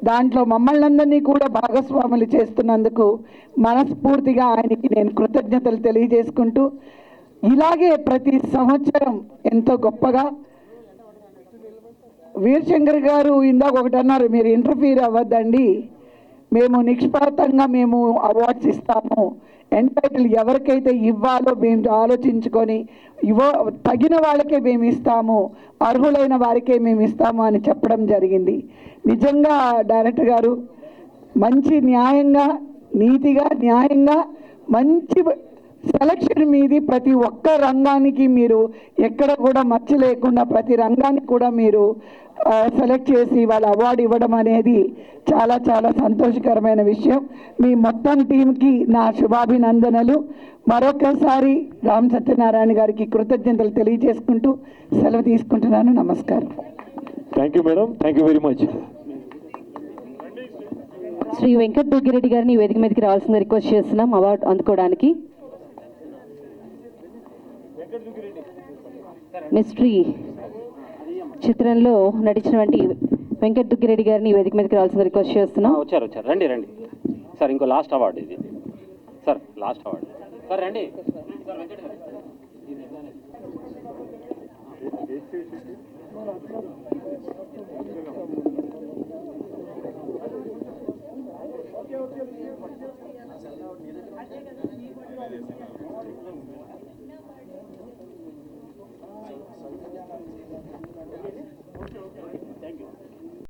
దాంట్లో మమ్మల్ని అందరినీ కూడా భాగస్వాములు చేస్తున్నందుకు మనస్ఫూర్తిగా ఆయనకి నేను కృతజ్ఞతలు తెలియజేసుకుంటూ, ఇలాగే ప్రతి సంవత్సరం ఎంతో గొప్పగా వీరశంకర్ గారు ఇందాక ఒకటి అన్నారు, మీరు ఇంటర్ఫీర్ అవ్వద్దండి, మేము నిష్పాతంగా మేము అవార్డ్స్ ఇస్తాము, ఎంటైటిల్ ఎవరికైతే ఇవ్వాలో మేము ఆలోచించుకొని తగిన వాళ్ళకే మేము ఇస్తాము, అర్హులైన వారికే మేము ఇస్తాము అని చెప్పడం జరిగింది. నిజంగా డైరెక్టర్ గారు మంచి న్యాయంగా, నీతిగా, న్యాయంగా మంచి సెలక్షన్ మీది. ప్రతి ఒక్క రంగానికి మీరు ఎక్కడ కూడా మచ్చ లేకుండా ప్రతి రంగానికి కూడా మీరు సెలెక్ట్ చేసి వాళ్ళ అవార్డు ఇవ్వడం అనేది చాలా చాలా సంతోషకరమైన విషయం. మీ మొత్తం టీంకి నా శుభాభినందనలు. మరొకసారి రామ్ సత్యనారాయణ గారికి కృతజ్ఞతలు తెలియజేసుకుంటూ సెలవు తీసుకుంటున్నాను. నమస్కారం. Thank you madam. Thank you very much. Shri Venkat Duggireddy గారిని వేదిక మీదకి రావాల్సింది రిక్వెస్ట్ చేస్తున్నాం అవార్డు అందుకోవడానికి. మిస్ట్రీ చిత్రంలో నటించినటువంటి వెంకట్ దుగ్గిరెడ్డి గారిని వేదిక మీదకి రావాల్సింది రిక్వెస్ట్ చేస్తున్నాం. వచ్చారు రండి సార్. ఇంకో లాస్ట్ అవార్డు ఇది సార్, లాస్ట్ అవార్డు సార్. రండి